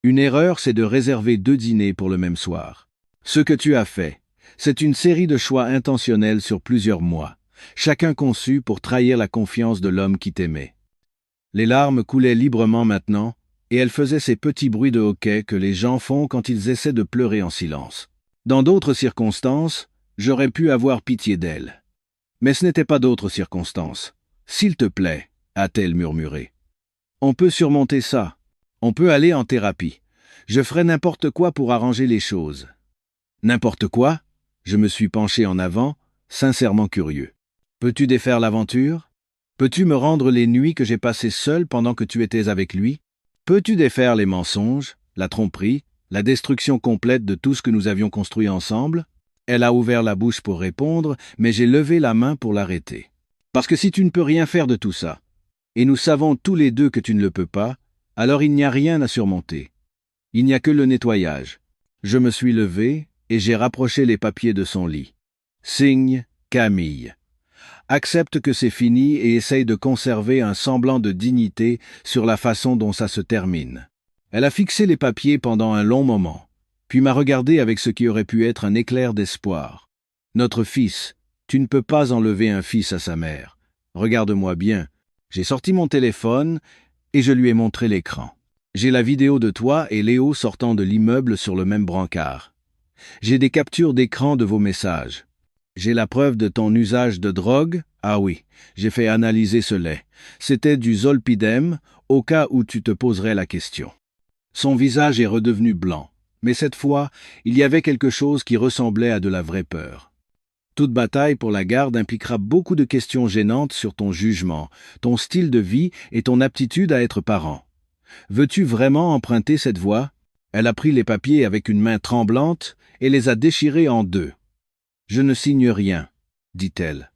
Une erreur, c'est de réserver 2 dîners pour le même soir. Ce que tu as fait, c'est une série de choix intentionnels sur plusieurs mois, chacun conçu pour trahir la confiance de l'homme qui t'aimait. Les larmes coulaient librement maintenant, et elle faisait ces petits bruits de hoquet que les gens font quand ils essaient de pleurer en silence. Dans d'autres circonstances, j'aurais pu avoir pitié d'elle. Mais ce n'était pas d'autres circonstances. « S'il te plaît », a-t-elle murmuré. « On peut surmonter ça. On peut aller en thérapie. Je ferai n'importe quoi pour arranger les choses. » N'importe quoi? Je me suis penché en avant, sincèrement curieux. Peux-tu défaire l'aventure? Peux-tu me rendre les nuits que j'ai passées seul pendant que tu étais avec lui? Peux-tu défaire les mensonges, la tromperie, la destruction complète de tout ce que nous avions construit ensemble? Elle a ouvert la bouche pour répondre, mais j'ai levé la main pour l'arrêter. Parce que si tu ne peux rien faire de tout ça, et nous savons tous les deux que tu ne le peux pas, alors il n'y a rien à surmonter. Il n'y a que le nettoyage. Je me suis levé et j'ai rapproché les papiers de son lit. Signe Camille. Accepte que c'est fini et essaye de conserver un semblant de dignité sur la façon dont ça se termine. Elle a fixé les papiers pendant un long moment, puis m'a regardé avec ce qui aurait pu être un éclair d'espoir. Notre fils, tu ne peux pas enlever un fils à sa mère. Regarde-moi bien. J'ai sorti mon téléphone et je lui ai montré l'écran. J'ai la vidéo de toi et Léo sortant de l'immeuble sur le même brancard. J'ai des captures d'écran de vos messages. J'ai la preuve de ton usage de drogue. Ah oui, j'ai fait analyser ce lait. C'était du zolpidem, au cas où tu te poserais la question. Son visage est redevenu blanc, mais cette fois, il y avait quelque chose qui ressemblait à de la vraie peur. Toute bataille pour la garde impliquera beaucoup de questions gênantes sur ton jugement, ton style de vie et ton aptitude à être parent. Veux-tu vraiment emprunter cette voie? Elle a pris les papiers avec une main tremblante et les a déchirés en 2. « Je ne signe rien, » dit-elle.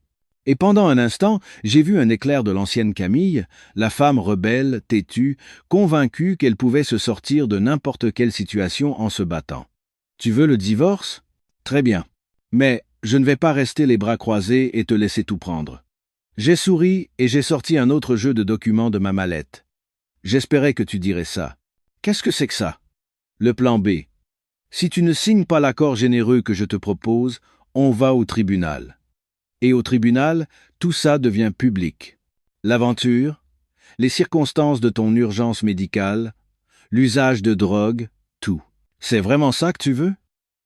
Et pendant un instant, j'ai vu un éclair de l'ancienne Camille, la femme rebelle, têtue, convaincue qu'elle pouvait se sortir de n'importe quelle situation en se battant. « Tu veux le divorce? Très bien. Mais je ne vais pas rester les bras croisés et te laisser tout prendre. J'ai souri et j'ai sorti un autre jeu de documents de ma mallette. J'espérais que tu dirais ça. Qu'est-ce que c'est que ça? Le plan B. Si tu ne signes pas l'accord généreux que je te propose, on va au tribunal. Et au tribunal, tout ça devient public. L'aventure, les circonstances de ton urgence médicale, l'usage de drogue, tout. C'est vraiment ça que tu veux?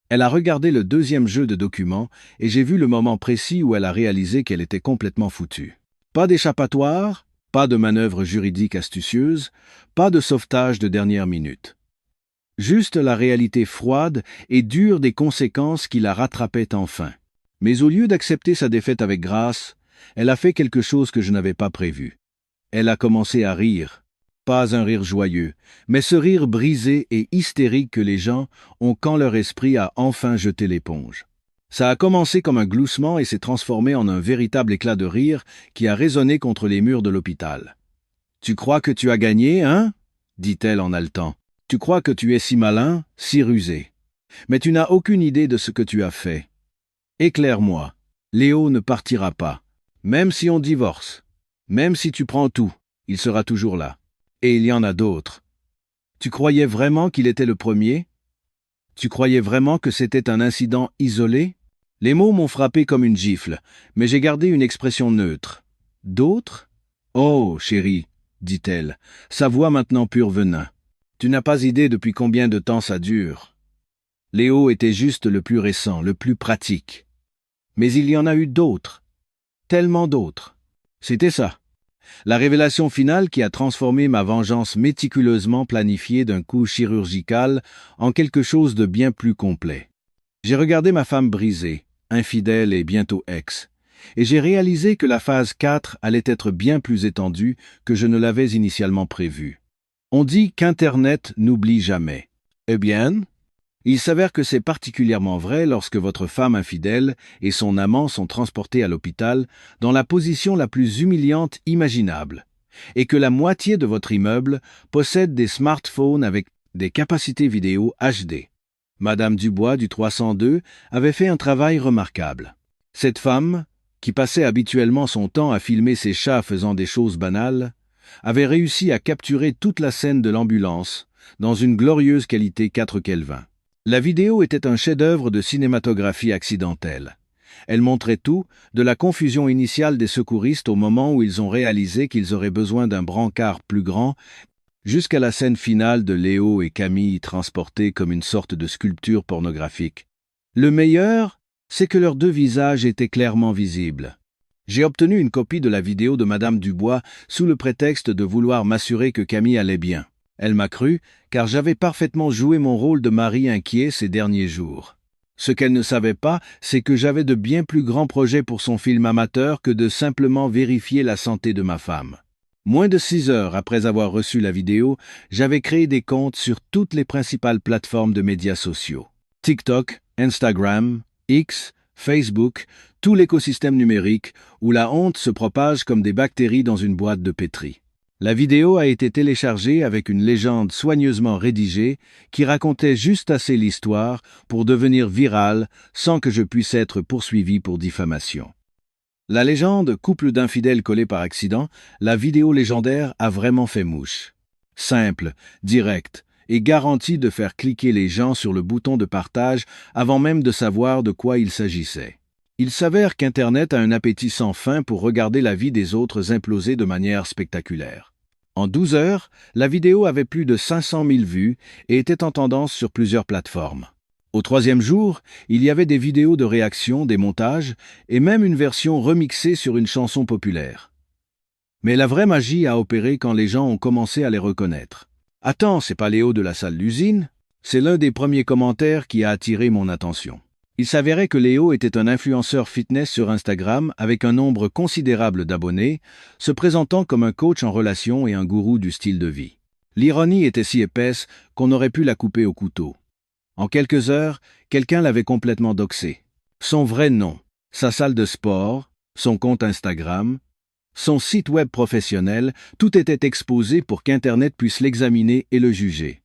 Elle a regardé le deuxième jeu de documents et j'ai vu le moment précis où elle a réalisé qu'elle était complètement foutue. Pas d'échappatoire, pas de manœuvre juridique astucieuse, pas de sauvetage de dernière minute. Juste la réalité froide et dure des conséquences qui la rattrapaient enfin. Mais au lieu d'accepter sa défaite avec grâce, elle a fait quelque chose que je n'avais pas prévu. Elle a commencé à rire. Pas un rire joyeux, mais ce rire brisé et hystérique que les gens ont quand leur esprit a enfin jeté l'éponge. Ça a commencé comme un gloussement et s'est transformé en un véritable éclat de rire qui a résonné contre les murs de l'hôpital. « Tu crois que tu as gagné, hein ?» dit-elle en haletant. « Tu crois que tu es si malin, si rusé. Mais tu n'as aucune idée de ce que tu as fait. Éclaire-moi. Léo ne partira pas. Même si on divorce. Même si tu prends tout, il sera toujours là. Et il y en a d'autres. Tu croyais vraiment qu'il était le premier? Tu croyais vraiment que c'était un incident isolé? » Les mots m'ont frappé comme une gifle, mais j'ai gardé une expression neutre. « D'autres? Oh, chérie, dit-elle, sa voix maintenant pur venin. Tu n'as pas idée depuis combien de temps ça dure. Léo était juste le plus récent, le plus pratique. Mais il y en a eu d'autres. Tellement d'autres. C'était ça. La révélation finale qui a transformé ma vengeance méticuleusement planifiée d'un coup chirurgical en quelque chose de bien plus complet. J'ai regardé ma femme brisée, infidèle et bientôt ex, et j'ai réalisé que la phase 4 allait être bien plus étendue que je ne l'avais initialement prévu. On dit qu'Internet n'oublie jamais. Eh bien, il s'avère que c'est particulièrement vrai lorsque votre femme infidèle et son amant sont transportés à l'hôpital dans la position la plus humiliante imaginable, et que la moitié de votre immeuble possède des smartphones avec des capacités vidéo HD. Madame Dubois du 302 avait fait un travail remarquable. Cette femme, qui passait habituellement son temps à filmer ses chats faisant des choses banales, avait réussi à capturer toute la scène de l'ambulance dans une glorieuse qualité 4 Kelvin. La vidéo était un chef-d'œuvre de cinématographie accidentelle. Elle montrait tout, de la confusion initiale des secouristes au moment où ils ont réalisé qu'ils auraient besoin d'un brancard plus grand, jusqu'à la scène finale de Léo et Camille transportés comme une sorte de sculpture pornographique. Le meilleur, c'est que leurs deux visages étaient clairement visibles. J'ai obtenu une copie de la vidéo de Madame Dubois sous le prétexte de vouloir m'assurer que Camille allait bien. Elle m'a cru, car j'avais parfaitement joué mon rôle de mari inquiet ces derniers jours. Ce qu'elle ne savait pas, c'est que j'avais de bien plus grands projets pour son film amateur que de simplement vérifier la santé de ma femme. Moins de 6 heures après avoir reçu la vidéo, j'avais créé des comptes sur toutes les principales plateformes de médias sociaux. TikTok, Instagram, X, Facebook, tout l'écosystème numérique où la honte se propage comme des bactéries dans une boîte de pétri. La vidéo a été téléchargée avec une légende soigneusement rédigée qui racontait juste assez l'histoire pour devenir virale sans que je puisse être poursuivi pour diffamation. La légende, couple d'infidèles collés par accident, la vidéo légendaire a vraiment fait mouche. Simple, directe et garantie de faire cliquer les gens sur le bouton de partage avant même de savoir de quoi il s'agissait. Il s'avère qu'Internet a un appétit sans fin pour regarder la vie des autres imploser de manière spectaculaire. En 12 heures, la vidéo avait plus de 500 000 vues et était en tendance sur plusieurs plateformes. Au 3e jour, il y avait des vidéos de réaction, des montages et même une version remixée sur une chanson populaire. Mais la vraie magie a opéré quand les gens ont commencé à les reconnaître. « Attends, c'est pas Léo de la salle d'usine ?» C'est l'un des premiers commentaires qui a attiré mon attention. Il s'avérait que Léo était un influenceur fitness sur Instagram avec un nombre considérable d'abonnés, se présentant comme un coach en relation et un gourou du style de vie. L'ironie était si épaisse qu'on aurait pu la couper au couteau. En quelques heures, quelqu'un l'avait complètement doxé. Son vrai nom, sa salle de sport, son compte Instagram, son site web professionnel, tout était exposé pour qu'Internet puisse l'examiner et le juger.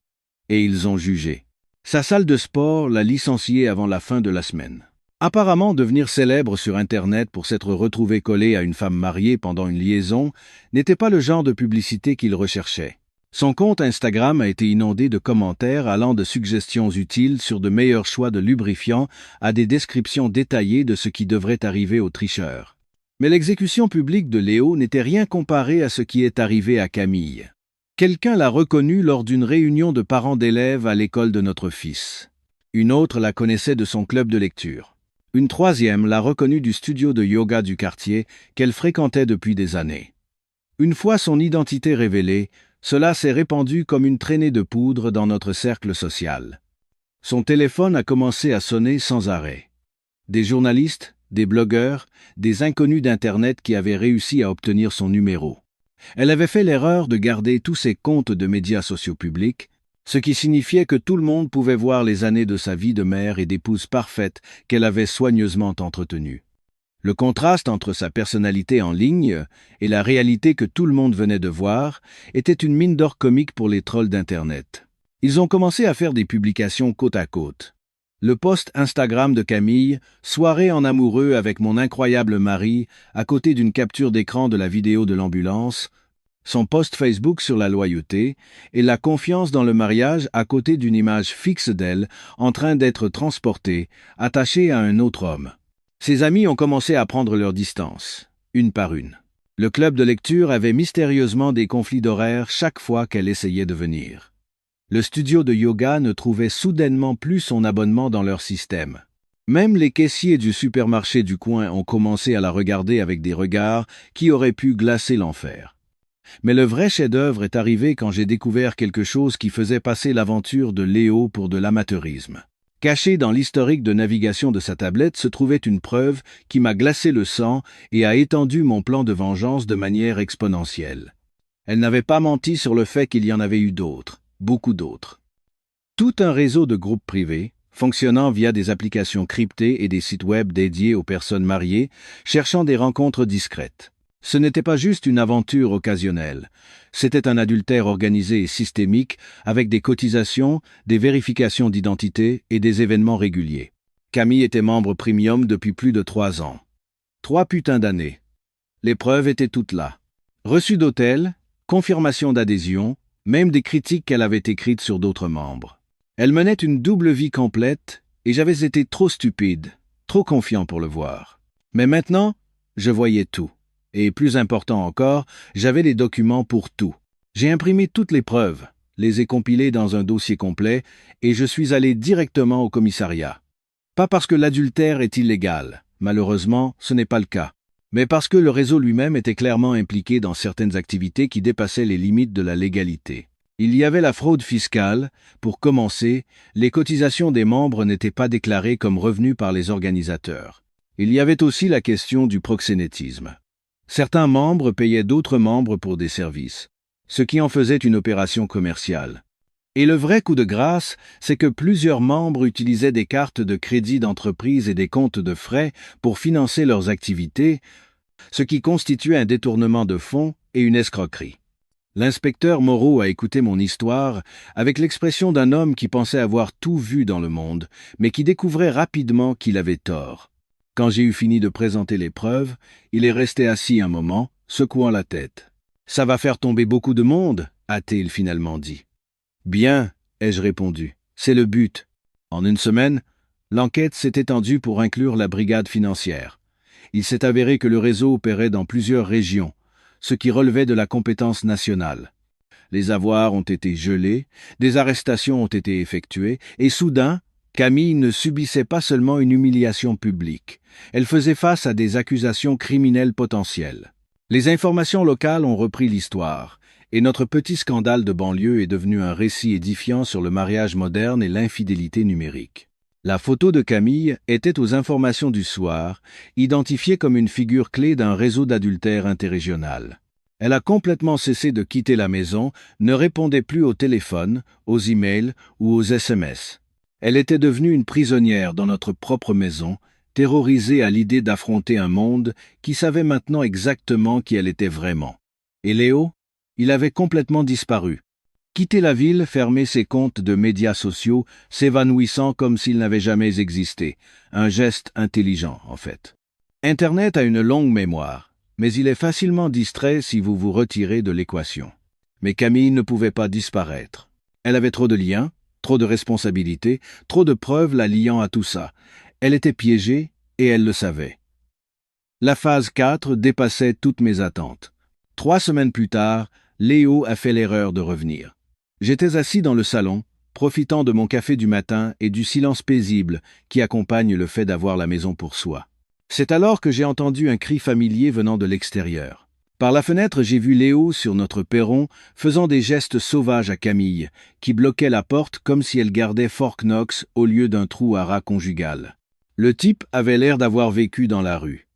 Et ils ont jugé. Sa salle de sport l'a licencié avant la fin de la semaine. Apparemment, devenir célèbre sur Internet pour s'être retrouvé collé à une femme mariée pendant une liaison n'était pas le genre de publicité qu'il recherchait. Son compte Instagram a été inondé de commentaires allant de suggestions utiles sur de meilleurs choix de lubrifiants à des descriptions détaillées de ce qui devrait arriver aux tricheurs. Mais l'exécution publique de Léo n'était rien comparé à ce qui est arrivé à Camille. Quelqu'un l'a reconnue lors d'une réunion de parents d'élèves à l'école de notre fils. Une autre la connaissait de son club de lecture. Une troisième l'a reconnue du studio de yoga du quartier qu'elle fréquentait depuis des années. Une fois son identité révélée, cela s'est répandu comme une traînée de poudre dans notre cercle social. Son téléphone a commencé à sonner sans arrêt. Des journalistes, des blogueurs, des inconnus d'Internet qui avaient réussi à obtenir son numéro. Elle avait fait l'erreur de garder tous ses comptes de médias sociaux publics, ce qui signifiait que tout le monde pouvait voir les années de sa vie de mère et d'épouse parfaite qu'elle avait soigneusement entretenue. Le contraste entre sa personnalité en ligne et la réalité que tout le monde venait de voir était une mine d'or comique pour les trolls d'Internet. Ils ont commencé à faire des publications côte à côte. Le post Instagram de Camille, soirée en amoureux avec mon incroyable mari, à côté d'une capture d'écran de la vidéo de l'ambulance, son post Facebook sur la loyauté et la confiance dans le mariage à côté d'une image fixe d'elle en train d'être transportée, attachée à un autre homme. Ses amis ont commencé à prendre leur distance, une par une. Le club de lecture avait mystérieusement des conflits d'horaires chaque fois qu'elle essayait de venir. Le studio de yoga ne trouvait soudainement plus son abonnement dans leur système. Même les caissiers du supermarché du coin ont commencé à la regarder avec des regards qui auraient pu glacer l'enfer. Mais le vrai chef-d'œuvre est arrivé quand j'ai découvert quelque chose qui faisait passer l'aventure de Léo pour de l'amateurisme. Caché dans l'historique de navigation de sa tablette se trouvait une preuve qui m'a glacé le sang et a étendu mon plan de vengeance de manière exponentielle. Elle n'avait pas menti sur le fait qu'il y en avait eu d'autres, beaucoup d'autres. Tout un réseau de groupes privés, fonctionnant via des applications cryptées et des sites web dédiés aux personnes mariées, cherchant des rencontres discrètes. Ce n'était pas juste une aventure occasionnelle, c'était un adultère organisé et systémique avec des cotisations, des vérifications d'identité et des événements réguliers. Camille était membre premium depuis plus de 3 ans. 3 putains d'années. Les preuves étaient toutes là. Reçu d'hôtel, confirmation d'adhésion, même des critiques qu'elle avait écrites sur d'autres membres. Elle menait une double vie complète et j'avais été trop stupide, trop confiant pour le voir. Mais maintenant, je voyais tout. Et plus important encore, j'avais les documents pour tout. J'ai imprimé toutes les preuves, les ai compilées dans un dossier complet, et je suis allé directement au commissariat. Pas parce que l'adultère est illégal, malheureusement, ce n'est pas le cas, mais parce que le réseau lui-même était clairement impliqué dans certaines activités qui dépassaient les limites de la légalité. Il y avait la fraude fiscale. Pour commencer, les cotisations des membres n'étaient pas déclarées comme revenus par les organisateurs. Il y avait aussi la question du proxénétisme. Certains membres payaient d'autres membres pour des services, ce qui en faisait une opération commerciale. Et le vrai coup de grâce, c'est que plusieurs membres utilisaient des cartes de crédit d'entreprise et des comptes de frais pour financer leurs activités, ce qui constituait un détournement de fonds et une escroquerie. L'inspecteur Moreau a écouté mon histoire avec l'expression d'un homme qui pensait avoir tout vu dans le monde, mais qui découvrait rapidement qu'il avait tort. Quand j'ai eu fini de présenter les preuves, il est resté assis un moment, secouant la tête. « Ça va faire tomber beaucoup de monde », a-t-il finalement dit. « Bien », ai-je répondu, « c'est le but. » En une semaine, l'enquête s'est étendue pour inclure la brigade financière. Il s'est avéré que le réseau opérait dans plusieurs régions, ce qui relevait de la compétence nationale. Les avoirs ont été gelés, des arrestations ont été effectuées, et soudain, Camille ne subissait pas seulement une humiliation publique, elle faisait face à des accusations criminelles potentielles. Les informations locales ont repris l'histoire, et notre petit scandale de banlieue est devenu un récit édifiant sur le mariage moderne et l'infidélité numérique. La photo de Camille était aux informations du soir, identifiée comme une figure clé d'un réseau d'adultère interrégional. Elle a complètement cessé de quitter la maison, ne répondait plus au téléphone, aux emails ou aux SMS. Elle était devenue une prisonnière dans notre propre maison, terrorisée à l'idée d'affronter un monde qui savait maintenant exactement qui elle était vraiment. Et Léo, il avait complètement disparu. quitter la ville, fermer ses comptes de médias sociaux, s'évanouissant comme s'il n'avait jamais existé. Un geste intelligent, en fait. Internet a une longue mémoire, mais il est facilement distrait si vous vous retirez de l'équation. Mais Camille ne pouvait pas disparaître. Elle avait trop de liens, trop de responsabilités, trop de preuves la liant à tout ça. Elle était piégée et elle le savait. La phase 4 dépassait toutes mes attentes. 3 semaines plus tard, Léo a fait l'erreur de revenir. J'étais assis dans le salon, profitant de mon café du matin et du silence paisible qui accompagne le fait d'avoir la maison pour soi. C'est alors que j'ai entendu un cri familier venant de l'extérieur. Par la fenêtre, j'ai vu Léo sur notre perron faisant des gestes sauvages à Camille, qui bloquait la porte comme si elle gardait Fort Knox au lieu d'un trou à rats conjugal. Le type avait l'air d'avoir vécu dans la rue.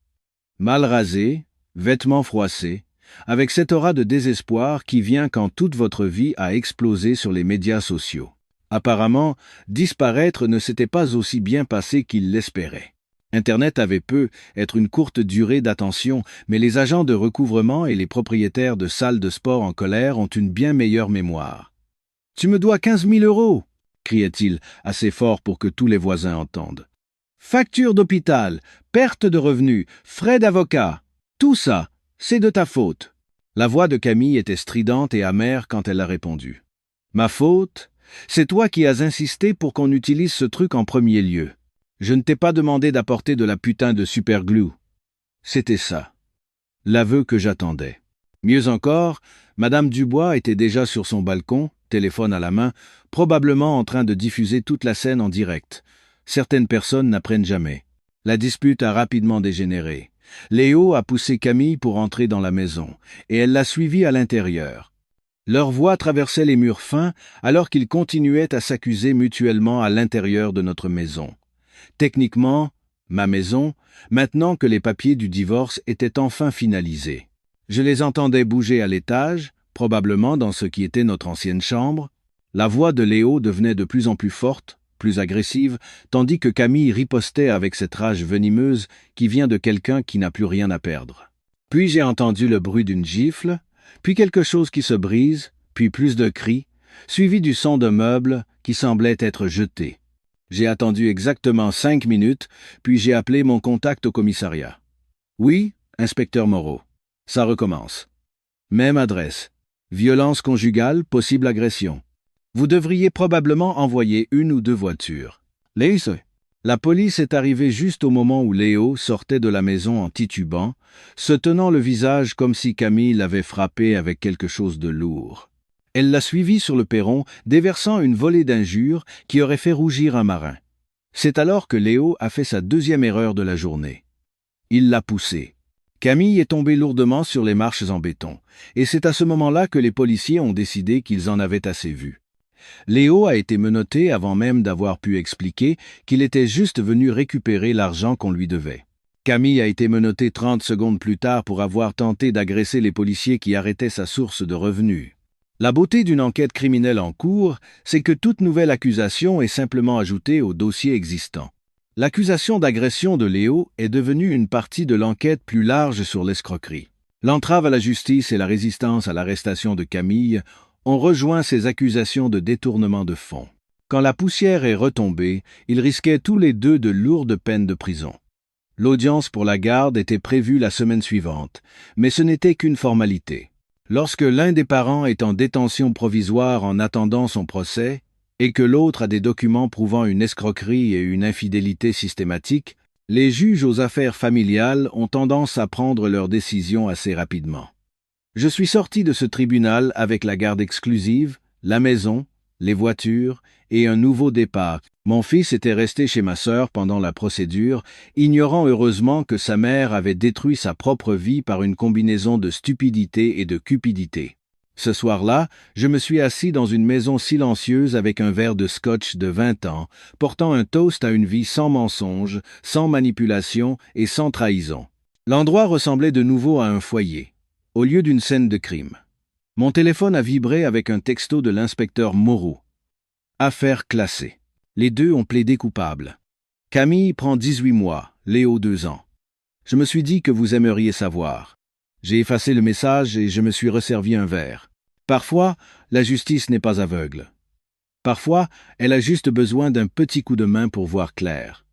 Mal rasé, vêtements froissés, avec cette aura de désespoir qui vient quand toute votre vie a explosé sur les médias sociaux. Apparemment, disparaître ne s'était pas aussi bien passé qu'il l'espérait. Internet avait peu être une courte durée d'attention, mais les agents de recouvrement et les propriétaires de salles de sport en colère ont une bien meilleure mémoire. « Tu me dois 15 000 €, criait-il, assez fort pour que tous les voisins entendent. « Facture d'hôpital, perte de revenus, frais d'avocat, tout ça, c'est de ta faute. » La voix de Camille était stridente et amère quand elle a répondu. « Ma faute? C'est toi qui as insisté pour qu'on utilise ce truc en premier lieu. Je ne t'ai pas demandé d'apporter de la putain de superglue. » C'était ça. L'aveu que j'attendais. Mieux encore, Madame Dubois était déjà sur son balcon, téléphone à la main, probablement en train de diffuser toute la scène en direct. Certaines personnes n'apprennent jamais. La dispute a rapidement dégénéré. Léo a poussé Camille pour entrer dans la maison, et elle l'a suivi à l'intérieur. Leurs voix traversaient les murs fins alors qu'ils continuaient à s'accuser mutuellement à l'intérieur de notre maison. Techniquement, ma maison, maintenant que les papiers du divorce étaient enfin finalisés. Je les entendais bouger à l'étage, probablement dans ce qui était notre ancienne chambre. La voix de Léo devenait de plus en plus forte, plus agressive, tandis que Camille ripostait avec cette rage venimeuse qui vient de quelqu'un qui n'a plus rien à perdre. Puis j'ai entendu le bruit d'une gifle, puis quelque chose qui se brise, puis plus de cris, suivi du son d'un meuble qui semblait être jeté. J'ai attendu exactement 5 minutes, puis j'ai appelé mon contact au commissariat. « Oui, inspecteur Moreau. Ça recommence. Même adresse. Violence conjugale, possible agression. Vous devriez probablement envoyer 1 ou 2 voitures. » La police est arrivée juste au moment où Léo sortait de la maison en titubant, se tenant le visage comme si Camille l'avait frappé avec quelque chose de lourd. Elle l'a suivi sur le perron, déversant une volée d'injures qui aurait fait rougir un marin. C'est alors que Léo a fait sa 2e erreur de la journée. Il l'a poussée. Camille est tombée lourdement sur les marches en béton, et c'est à ce moment-là que les policiers ont décidé qu'ils en avaient assez vu. Léo a été menotté avant même d'avoir pu expliquer qu'il était juste venu récupérer l'argent qu'on lui devait. Camille a été menottée 30 secondes plus tard pour avoir tenté d'agresser les policiers qui arrêtaient sa source de revenus. La beauté d'une enquête criminelle en cours, c'est que toute nouvelle accusation est simplement ajoutée au dossier existant. L'accusation d'agression de Léo est devenue une partie de l'enquête plus large sur l'escroquerie. L'entrave à la justice et la résistance à l'arrestation de Camille ont rejoint ces accusations de détournement de fonds. Quand la poussière est retombée, ils risquaient tous les deux de lourdes peines de prison. L'audience pour la garde était prévue la semaine suivante, mais ce n'était qu'une formalité. Lorsque l'un des parents est en détention provisoire en attendant son procès, et que l'autre a des documents prouvant une escroquerie et une infidélité systématique, les juges aux affaires familiales ont tendance à prendre leurs décisions assez rapidement. Je suis sorti de ce tribunal avec la garde exclusive, la maison, les voitures et un nouveau départ. Mon fils était resté chez ma sœur pendant la procédure, ignorant heureusement que sa mère avait détruit sa propre vie par une combinaison de stupidité et de cupidité. Ce soir-là, je me suis assis dans une maison silencieuse avec un verre de scotch de 20 ans, portant un toast à une vie sans mensonge, sans manipulation et sans trahison. L'endroit ressemblait de nouveau à un foyer, au lieu d'une scène de crime. Mon téléphone a vibré avec un texto de l'inspecteur Moreau. Affaire classée. Les deux ont plaidé coupable. Camille prend 18 mois, Léo 2 ans. Je me suis dit que vous aimeriez savoir. J'ai effacé le message et je me suis resservi un verre. Parfois, la justice n'est pas aveugle. Parfois, elle a juste besoin d'un petit coup de main pour voir clair.